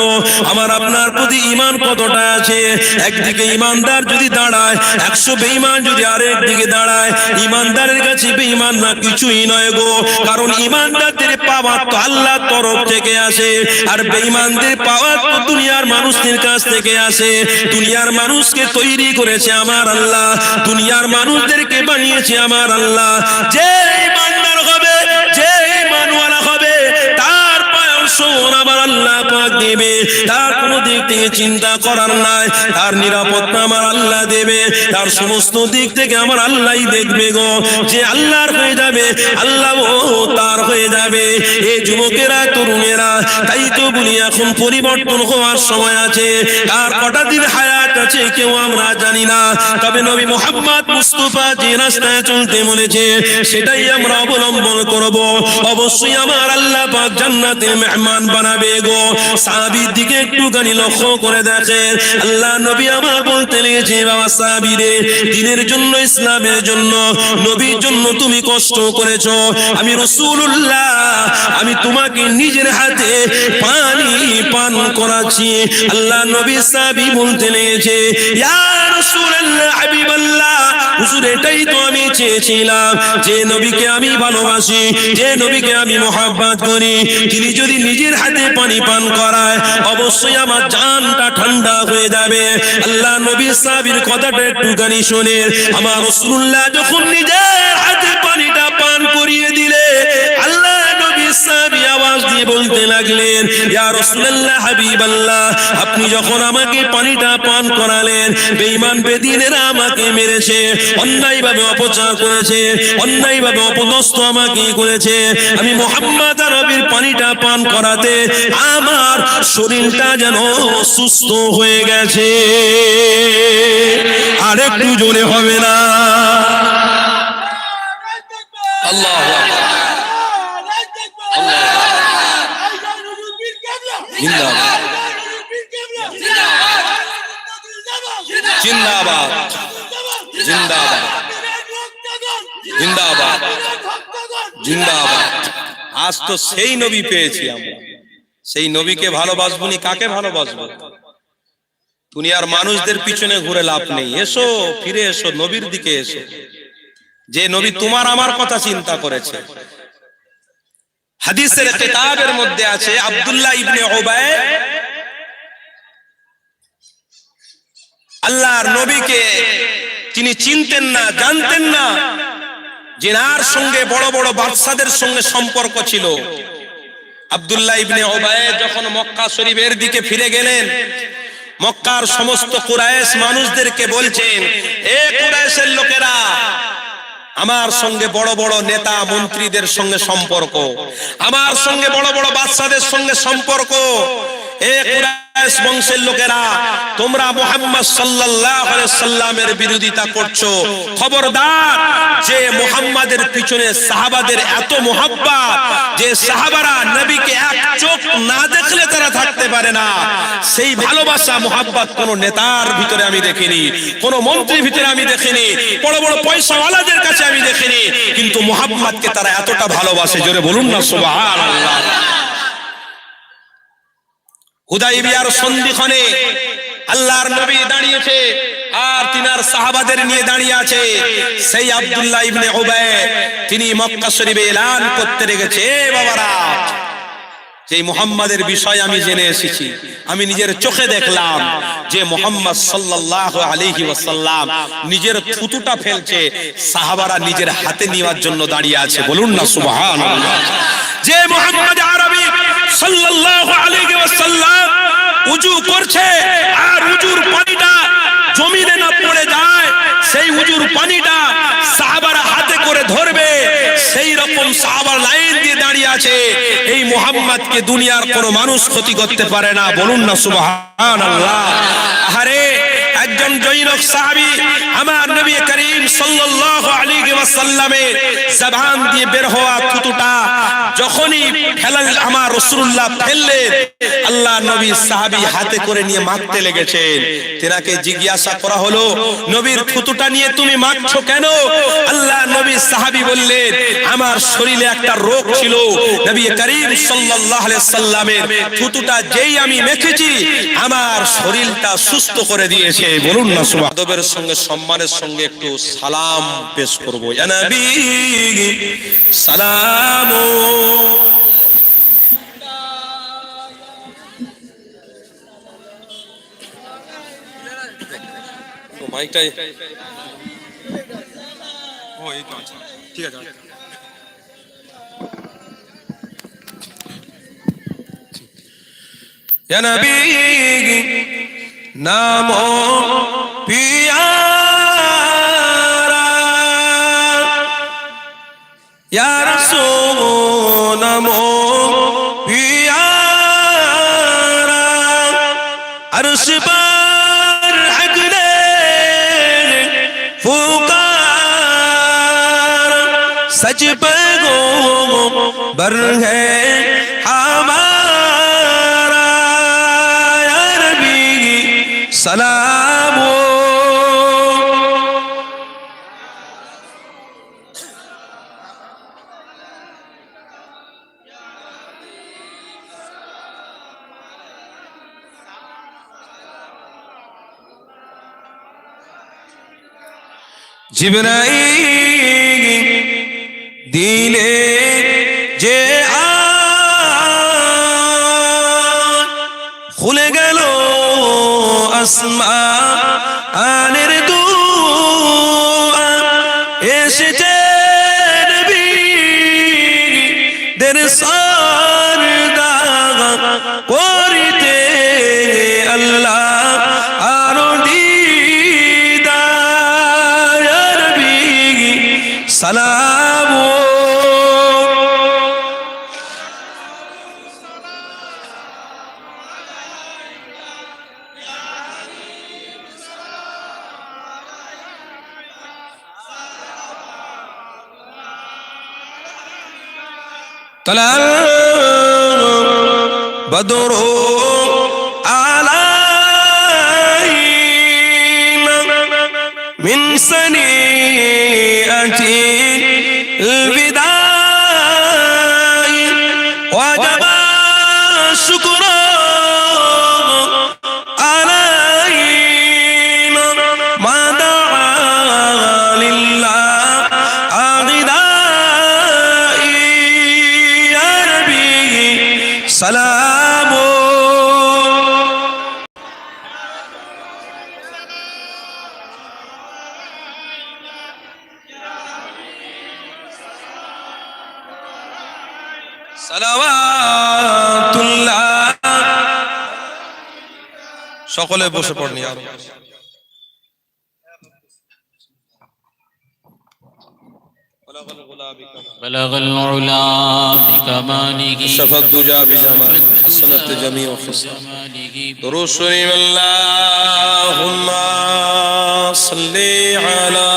আমার আপনার প্রতি ঈমান কতটা আছে? একদিকে ঈমানদার যদি দাঁড়ায়, 100 বেঈমান যদি আরেক দিকে দাঁড়ায়, ঈমানদারের কাছে বেঈমান না কিছুই নয় গো। কারণ ঈমানদারদের পাওয়া তো আল্লাহর তরফ থেকে আসে, আর বেঈমানদের পাওয়া তো দুনিয়ার মানুষদের কাছ থেকে আসে। দুনিয়ার মানুষকে তৈরি করেছে আমার আল্লাহ, দুনিয়ার মানুষদেরকে বানিয়েছে আমার আল্লাহ। যে ঈমানদার হবে, শোন আমার আল্লাহ পাক দেবে, তার কোনো দিক থেকে চিন্তা করার নাই, তার নিরাপত্তা আমার আল্লাহ দেবে, তার সমস্ত দিক থেকে আমার আল্লাহই দেখবে গো। যে আল্লাহর হয়ে যাবে আল্লাহ ও তার হয়ে যাবে। এই যুবকেরা তরুণেরা, তাই তো বলি এখন পরিবর্তন হওয়ার সময় আছে। কার কটা দিন হায়াত আছে কেউ আমরা জানি না, তবে নবী মুহাম্মদ মুস্তাফা যে রাস্তায় চলতে বলেছে সেটাই আমরা অবলম্বন করব। অবশ্যই আমার আল্লাহ পাক জান্নাতের মেহমান বানাবে গো। সাহাবীর দিকে একটুখানি লক্ষ্য করে দেখেন, আল্লাহ নবী আমার বলতে লেগেছে, বাবা সাহাবী রে, দ্বীনের জন্য, ইসলামের জন্য, নবীর জন্য তুমি কষ্ট করেছো, আমি রাসূলুল্লাহ আমি তোমাকে নিজের হাতে পানি পান করাচ্ছি। আল্লাহ নবী সাহাবী বলতে লেগেছে, ইয়া রাসূলুল্লাহ হাবিবাল্লাহ, হুজুর এটাই তো আমি চেয়েছিলাম, যে নবীকে আমি ভালোবাসি, যে নবীকে আমি মহব্বত করি, তিনি যদি নিজের হাতে পানি পান করায় অবশ্যই আমার জানটা ঠান্ডা হয়ে যাবে। আল্লাহ নবী সাহাবীর কথাটা একটুখানি শুনে, আমার রাসূলুল্লাহ যখন নিজের হাতে পানিটা পান করিয়ে দিলে আল্লাহ নবী সাহাবী আওয়াজ দিয়ে বলতে লাগলেন, ইয়া রাসূলুল্লাহ হাবিবাল্লাহ, আপনি যখন আমাকে পানিটা পান করালেন, বেঈমান বেদিনেরা আমাকে মেরেছে, অন্যায়ভাবে অপচার করেছে, অন্যায়ভাবে অপদস্থ আমাকে করেছে, আমি মুহাম্মদ নবীর পানিটা পান করাতে আমার শরীরটা যেন সুস্থ হয়ে গেছে। আর একটু জোরে হবে না? আল্লাহু আকবার, জিন্দাবাদ, জিন্দাবাদ, জিন্দাবাদ, জিন্দাবাদ, জিন্দাবাদ। আজ তো সেই নবী পেয়েছি আমরা, সেই নবীকে ভালোবাসবো নি কাকে ভালোবাসবো? দুনিয়ার মানুষদের পিছনে ঘুরে লাভ নেই। এসো, ফিরে এসো, নবীর দিকে এসো, যে নবী তোমার আমার কথা চিন্তা করেছে। হাদিসের কিতাবের মধ্যে আছে, আব্দুল্লাহ ইবনে উবাই আল্লাহর নবীকে তিনি চিনতেন না, জানতেন না, জিনার সঙ্গে বড় বড় বাদশাদের সঙ্গে সম্পর্ক ছিল। আব্দুল্লাহ ইবনে উবাই যখন মক্কা শরীফের দিকে ফিরে গেলেন, মক্কার সমস্ত কুরাইশ মানুষদেরকে বলছেন, এ কুরাইশের লোকেরা, আমার সঙ্গে বড় বড় নেতা মন্ত্রীদের সঙ্গে সম্পর্ক, আমার সঙ্গে বড় বড় বাদশাদের সঙ্গে সম্পর্ক, এ কুরাইশ বংশের লোকেরা, তোমরা মুহাম্মদ সাল্লাল্লাহু আলাইহি সাল্লামের বিরোধিতা করছো। খবরদার, যে মুহাম্মাদের পিছনে সাহাবাদের এত মুহাব্বত, যে সাহাবারা নবীকে এক চোখ না দেখলে তারা থাকতে পারে না, সেই ভালোবাসা মুহাব্বত কোন নেতার ভিতরে আমি দেখিনি, কোন মন্ত্রীর ভিতরে আমি দেখিনি, বড় বড় পয়সাওয়ালাদের কাছে আমি দেখিনি, কিন্তু মুহাম্মদকে তারা এতটা ভালোবাসে। জোরে বলুন না সুবহানাল্লাহ। হুদাইবিয়ার সন্ধিক্ষণে আল্লাহর নবী দাঁড়িয়েছে আর তিনার সাহাবাদের নিয়ে দাঁড়িয়ে আছে। সেই আব্দুল্লাহ ইবনে উবাই তিনি মক্কা শরীফে এলান করতে রেখেছে, বাবারা, যে মুহাম্মাদের বিষয় আমি জেনে এসেছি, আমি নিজের চোখে দেখলাম যে মুহাম্মদ সাল্লাল্লাহু আলাইহি ওয়াসাল্লাম নিজের থুতুটা ফেলছে, সাহাবারা নিজের হাতে নেওয়ার জন্য দাঁড়িয়ে আছে। বলুন না সুবহানাল্লাহ। যে মুহাম্মদ আরবি সাল্লাল্লাহু আলাইহি ওয়াসাল্লাম উযু করছে আর উযুর পানিটা জমিনে না পড়ে যায়, সেই উযুর পানিটা সাহাবারা হাতে করে ধরবে, সেই রকম সাহাবার লাইন দিয়ে দাঁড়িয়ে আছে। এই মুহাম্মদকে দুনিয়ার কোনো মানুষ ক্ষতি করতে পারে না। বলুন না সুবহানাল্লাহ। আরে একজন জৈনক সাহাবী আমার নবী করিম সাল্লাল্লাহু আলাইহি ওয়াসাল্লামের জবান দিয়ে বের হওয়া থুতুটা যখনই ফেলাল আমার রাসূলুল্লাহ ফেললেন, আল্লাহ নবী সাহাবী হাতে করে নিয়ে মাখতে লেগেছেন। তেনাকে জিজ্ঞাসা করা হলো, নবীর থুতুটা নিয়ে তুমি মাখছো কেন? আল্লাহ নবী সাহাবী বললেন, আমার শরীরে একটা রোগ ছিল, নবী করিম সাল্লাল্লাহু আলাইহি সাল্লামের থুতুটা যেই আমি মেখেছি আমার শরীরটা সুস্থ করে দিয়েছে। বলুন না সুবহানাল্লাহ। আদবের সঙ্গে সম্মানের সঙ্গে একটু সালাম পেশ করব। ইয়া নবী সালাম। তো মাইকটাই ও এই তো আচ্ছা, ঠিক আছে। या नबी नामो प्यारा या रसूल नमो प्यारा अर्श पर हक ने पुकार सच पे गो बर है हमारा या नबी सलाम जिब्राइल दिले जे खुले गलो আসমানের দুয়া এসেছে নবী দের সরদার করিতে আল্লাহ আরো দিদার ইয়া নবী সালাম طلع بدر علينا من سنيئة الوداع وجب الشكر علينا ما دعا لله سلام صلوات الله সকলে বসে পড়নি আর بلغ العلا بكماله شفى الدجى بجماله حسنت جميع خصاله درود شريف اللهم صل على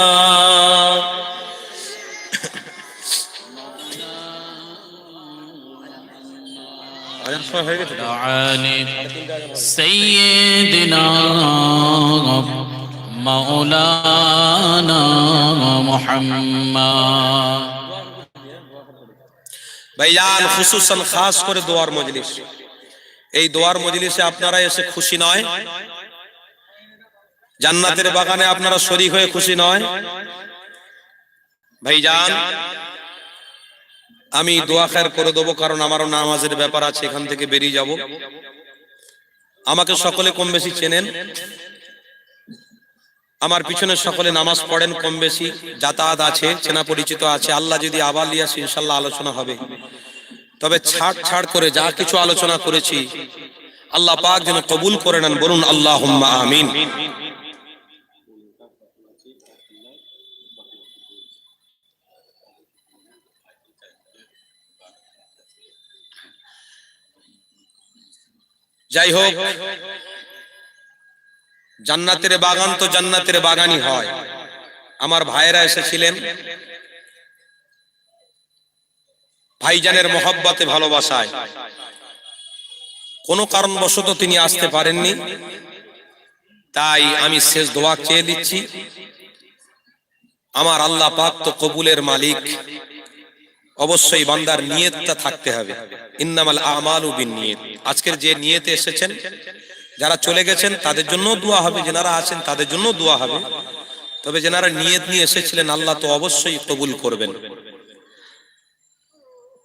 على سيدنا مولانا محمد ভাইজান খুসুসান খাস করে দোয়ার মজলিস এই দোয়ার মজলিসে আপনারা এসে খুশি নয় জান্নাতের বাগানে আপনারা শরীক হয়ে খুশি নয় ভাইজান আমি দোয়া খায়ের করে দেবো কারণ আমারও নামাজের ব্যাপার আছে এখান থেকে বেরিয়ে যাব আমাকে সকলে কম বেশি চেনেন আমার পিছনে সকলে নামাজ পড়েন কম বেশি যাতায়াত আছে চেনা পরিচিত আছে আল্লাহ যদি আবার লিয়াস ইনশাআল্লাহ আলোচনা হবে তবে ছাড় করে যা কিছু আলোচনা করেছি আল্লাহ পাক যেন কবুল করে নেন বলুন আল্লাহুম্মা আমিন যাই হোক জান্নাতের বাগান তো জান্নাতের বাগানই হয় আমার ভাইয়েরা এসেছিলেন ভাইজানের মহব্বতে ভালোবাসায় কোনো কারণবশত তিনি আসতে পারেননি তাই আমি শেষ দোয়া চেয়ে দিচ্ছি আমার আল্লাহ পাক তো কবুলের মালিক অবশ্যই বান্দার নিয়তটা থাকতে হবে ইন্নামাল আমালু বিন্নিয়াত আজকের যে নিয়তে এসেছেন যারা চলে গেছেন তাদের জন্য দোয়া হবে যারা আছেন তাদের জন্য দোয়া হবে তবে যারা নিয়ত নিয়ে এসেছিলেন আল্লাহ তো অবশ্যই কবুল করবেন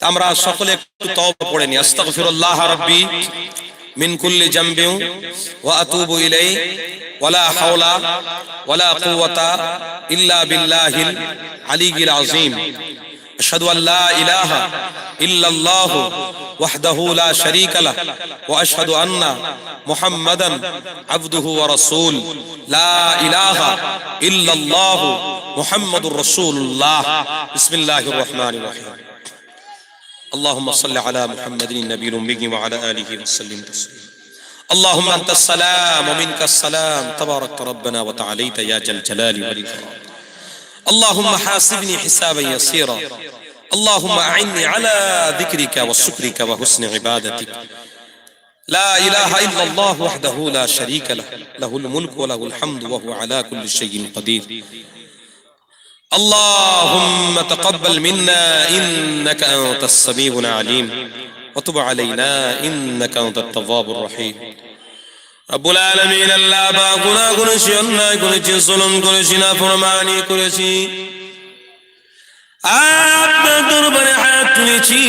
আমরা সকলে একটু তওবা পড়ে নি আস্তাগফিরুল্লাহ রাব্বি মিন কুল্লি জামবিন ওয়া আতুবু ইলাইহি ওয়ালা হাওলা ওয়ালা কুওয়াতা ইল্লা বিল্লাহিল আলিয়্যিল আযীম আশহাদু আল্লা ইলাহা ইল্লাল্লাহু وحده لا شريك له وأشهد أن محمدا عبده ورسول لا إله إلا الله محمد رسول الله بسم الله الرحمن الرحيم اللهم صل على محمد النبي الأمي وعلى آله وسلم تسليما اللهم أنت السلام ومنك السلام تبارك ربنا وتعاليت يا ذا الجلال والإكرام اللهم حاسبني حسابا يسيرا اللهم أعني على ذكرك وشكرك وحسن عبادتك لا إله إلا الله وحده لا شريك له له الملك وله الحمد وهو على كل شيء قدير اللهم تقبل منا إنك أنت السميع العليم وتب علينا إنك أنت التواب الرحيم রব্বুল আলামিন আল্লাহ বা গুনাহ করেছি অন্যায় করেছি জুলুম করেছি নাফরমানি করেছি আপনার দরবারে হাত তুলেছি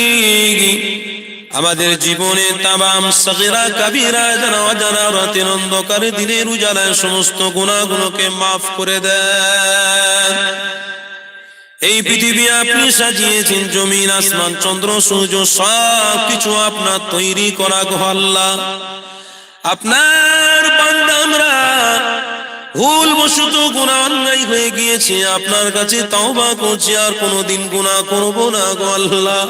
আমাদের জীবনে তামাম সগীরা কবিরা যারা অজানা রাতের অন্ধকারে দিনের উজালায় সমস্ত গুনাহগুলোকে মাফ করে দেন এই পৃথিবী আপনি সাজিয়েছেন জমিন আসমান চন্দ্র সূর্য সব কিছু আপনার তৈরি করা গো আল্লাহ আপনার বান্দা আমরা ভুলবশত গুনাহ অন্যায় হয়ে গিয়েছে আপনার কাছে তওবা করছি আর কোনোদিন গুনাহ করব না গো আল্লাহ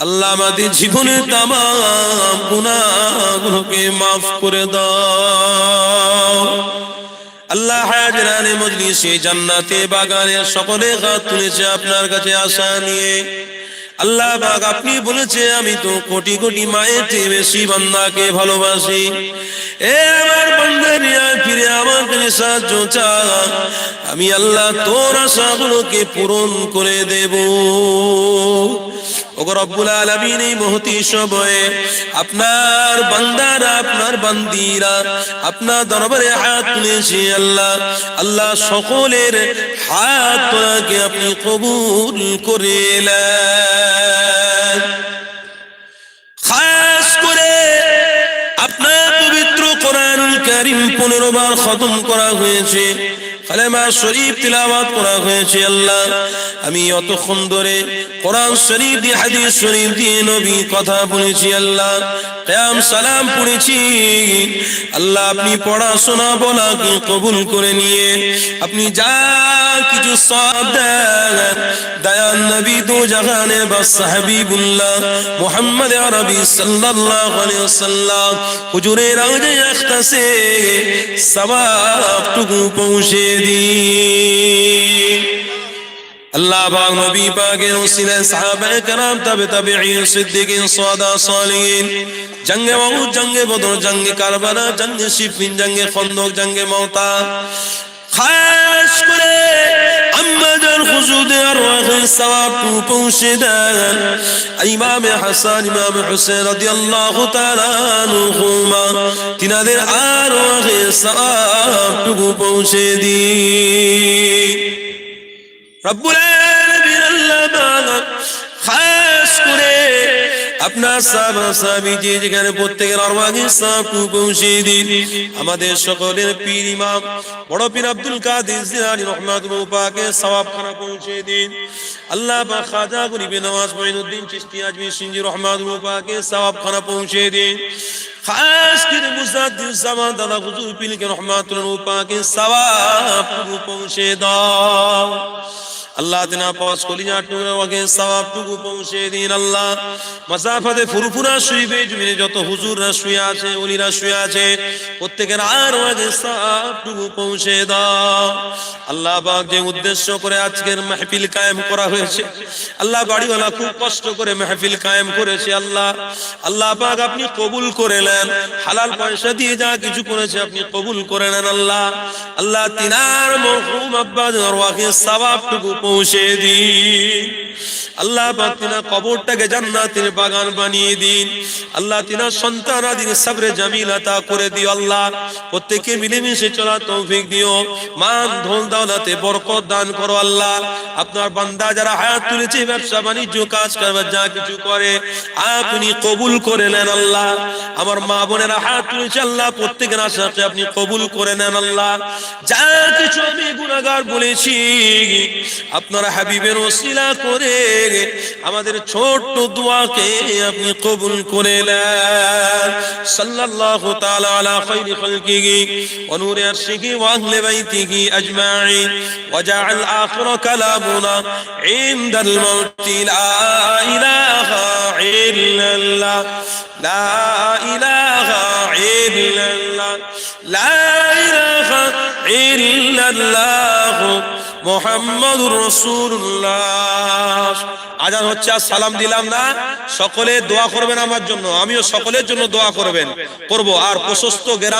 আল্লাহ আমাদের জীবনের তামাম গুনাহগুলোকে মাফ করে দাও আল্লাহ হাজরানে মজলিসে জান্নাতে বাগানে সকলে হাত তুলেছে আপনার কাছে আশা নিয়ে আল্লাহ পাক আপনি বলেছে আমি তো কোটি কোটি মায়ের চেয়ে বেশি বান্দাকে ভালোবাসি এ আমার বান্দা নিয়ে ফিরে আমার কাছে সাহায্য চা আমি আল্লাহ তোর আশাগুলোকে পূরণ করে দেব ওগো রব্বুল আলামিন এই মহতি সময়ে আপনার বান্দারা আপনার বান্দিরা আপনার দরবারে হাত তুলেছে আল্লাহ আল্লাহ সকলের হাত তোলাকে আপনি কবুল করে নেন খাস করে আপনার পবিত্র কোরআনুল কারীম 15 বার খতম করা হয়েছে কালেমা শরীফ তিলাওয়াত করা হয়েছে আল্লাহ আমি অতক্ষণ ধরে কোরআন শরীফ দিয়ে হাদিস শরীফ দিয়ে নবী কথা বলেছি আল্লাহ কিয়াম সালাম পড়েছি আল্লাহ আপনি পড়াশোনা বলাকে কবুল করে নিয়ে আপনি যা কিছু সওয়াব দেন দয়ান নবী দো জাহানের বাদশা হাবিবুল্লাহ মুহাম্মদ আরবি সাল্লাল্লাহু আলাইহি ওয়াসাল্লাম হুজুরের রওজা আখতাসে সওয়াবটুকু পৌঁছে দিন আল্লাহ পাক নবী পাকের ওসিলায় সাহাবায়ে কেরাম তাবেঈন সিদ্দিকিন সুহাদা সালিহিন জঙ্গে উহুদ জঙ্গে বদর জঙ্গে কারবালা জঙ্গে সিফিন জঙ্গে খন্দক জঙ্গে মুতা খাস করে আমাদের হুজুরে আরওয়াহের সওয়াবটুকু পৌঁছে দেন ইমাম হাসান ইমাম হুসাইন রাদিয়াল্লাহু তাআলা আনহুমা তিনাদের আরওয়াহের সওয়াবটুকু পৌঁছে দিন রব্বুল আলামিন আল্লাহ পাক খাস করে আপনার সাহাবী যেখানে প্রত্যেকের আরওয়াহের সওয়াবটুকু পৌঁছে দিন আমাদের সকলের পীর ইমাম বড় পীর আব্দুল কাদের জিলানী রাহমাতুল্লাহ পাকের সওয়াবখানা পৌঁছে দিন আল্লাহ পাক খাজা গরিবে নওয়াজ মুঈনুদ্দিন চিশতি আজমির সিন্ধি রাহমাতুল্লাহ পাকের সওয়াবখানা পৌঁছে দিন খাস করে মুজাদ্দিদ জামান দাদা হুজুর পীরকে রাহমাতুল্লাহ পাকের সওয়াবটুকু পৌঁছে দাও আল্লাহ দিনা পাওয়াজ কলিজা টুকরা ওয়াকে সওয়াবটুকু পৌঁছে দিন আল্লাহ মাসাফাতে ফুরফুরা শরীফে জমিনে যত হুজুররা শুয়ে আছে ওলিরা শুয়ে আছে প্রত্যেকের আর ওয়াকে সওয়াবটুকু পৌঁছে দাও আল্লাহ পাক যে উদ্দেশ্য করে আজকের মাহফিল কায়েম করা হয়েছে আল্লাহ বাড়িওয়ালা খুব কষ্ট করে মাহফিল কায়েম করেছে আল্লাহ আল্লাহ পাক আপনি কবুল করে নেন হালাল পয়সা দিয়ে যা কিছু করেছে আপনি কবুল করে নেন আল্লাহ আল্লাহ তিনার মরহুম আব্বা জানের ওয়াকে সওয়াবটুকু পৌঁছে দিন আল্লাহ পাক তিনার কবরটাকে জান্নাতের বাগান বানিয়ে দিন আল্লাহ তিনার সন্তানাদিকে সবরে জামিল আতা করে দিও আল্লাহ প্রত্যেককে মিলেমিশে চলার তৌফিক দিও মান ধন দৌলতে বরকত দান করো আল্লাহ আপনার বান্দা যারা হায়াত তুলেছে ব্যবসা বাণিজ্য কাজ করবার যা কিছু করে আপনি কবুল করে নেন আল্লাহ আমার মা বোনেরা হায়াত তুলেছে আল্লাহ প্রত্যেকের আশাকে আপনি কবুল করে নেন আল্লাহ যা কিছু আমি গুনাহগার বলেছি আপনারা হাবিবের ওসিলা করে আমাদের ছোট্ট দোয়াকে আপনি কবুল করে নেন। সাল্লাল্লাহু তাআলা আলা খায়রি খালকিহি ওয়া নূরি আরশিহি ওয়া আহলি বাইতিহি আজমাইন ওয়া জাআল আখির কালামুনা ইনদাল মাউতি লা ইলাহা ইল্লাল্লাহ লা ইলাহা ইল্লাল্লাহ লা ইলাহা ইল্লাল্লাহ মুহাম্মাদুর রাসূলুল্লাহ। আজান হচ্ছে, আর সালাম দিলাম না, সকলে দোয়া করবেন আমার জন্য, আমিও সকলের জন্য দোয়া করব। আর প্রশস্ত গ্রাম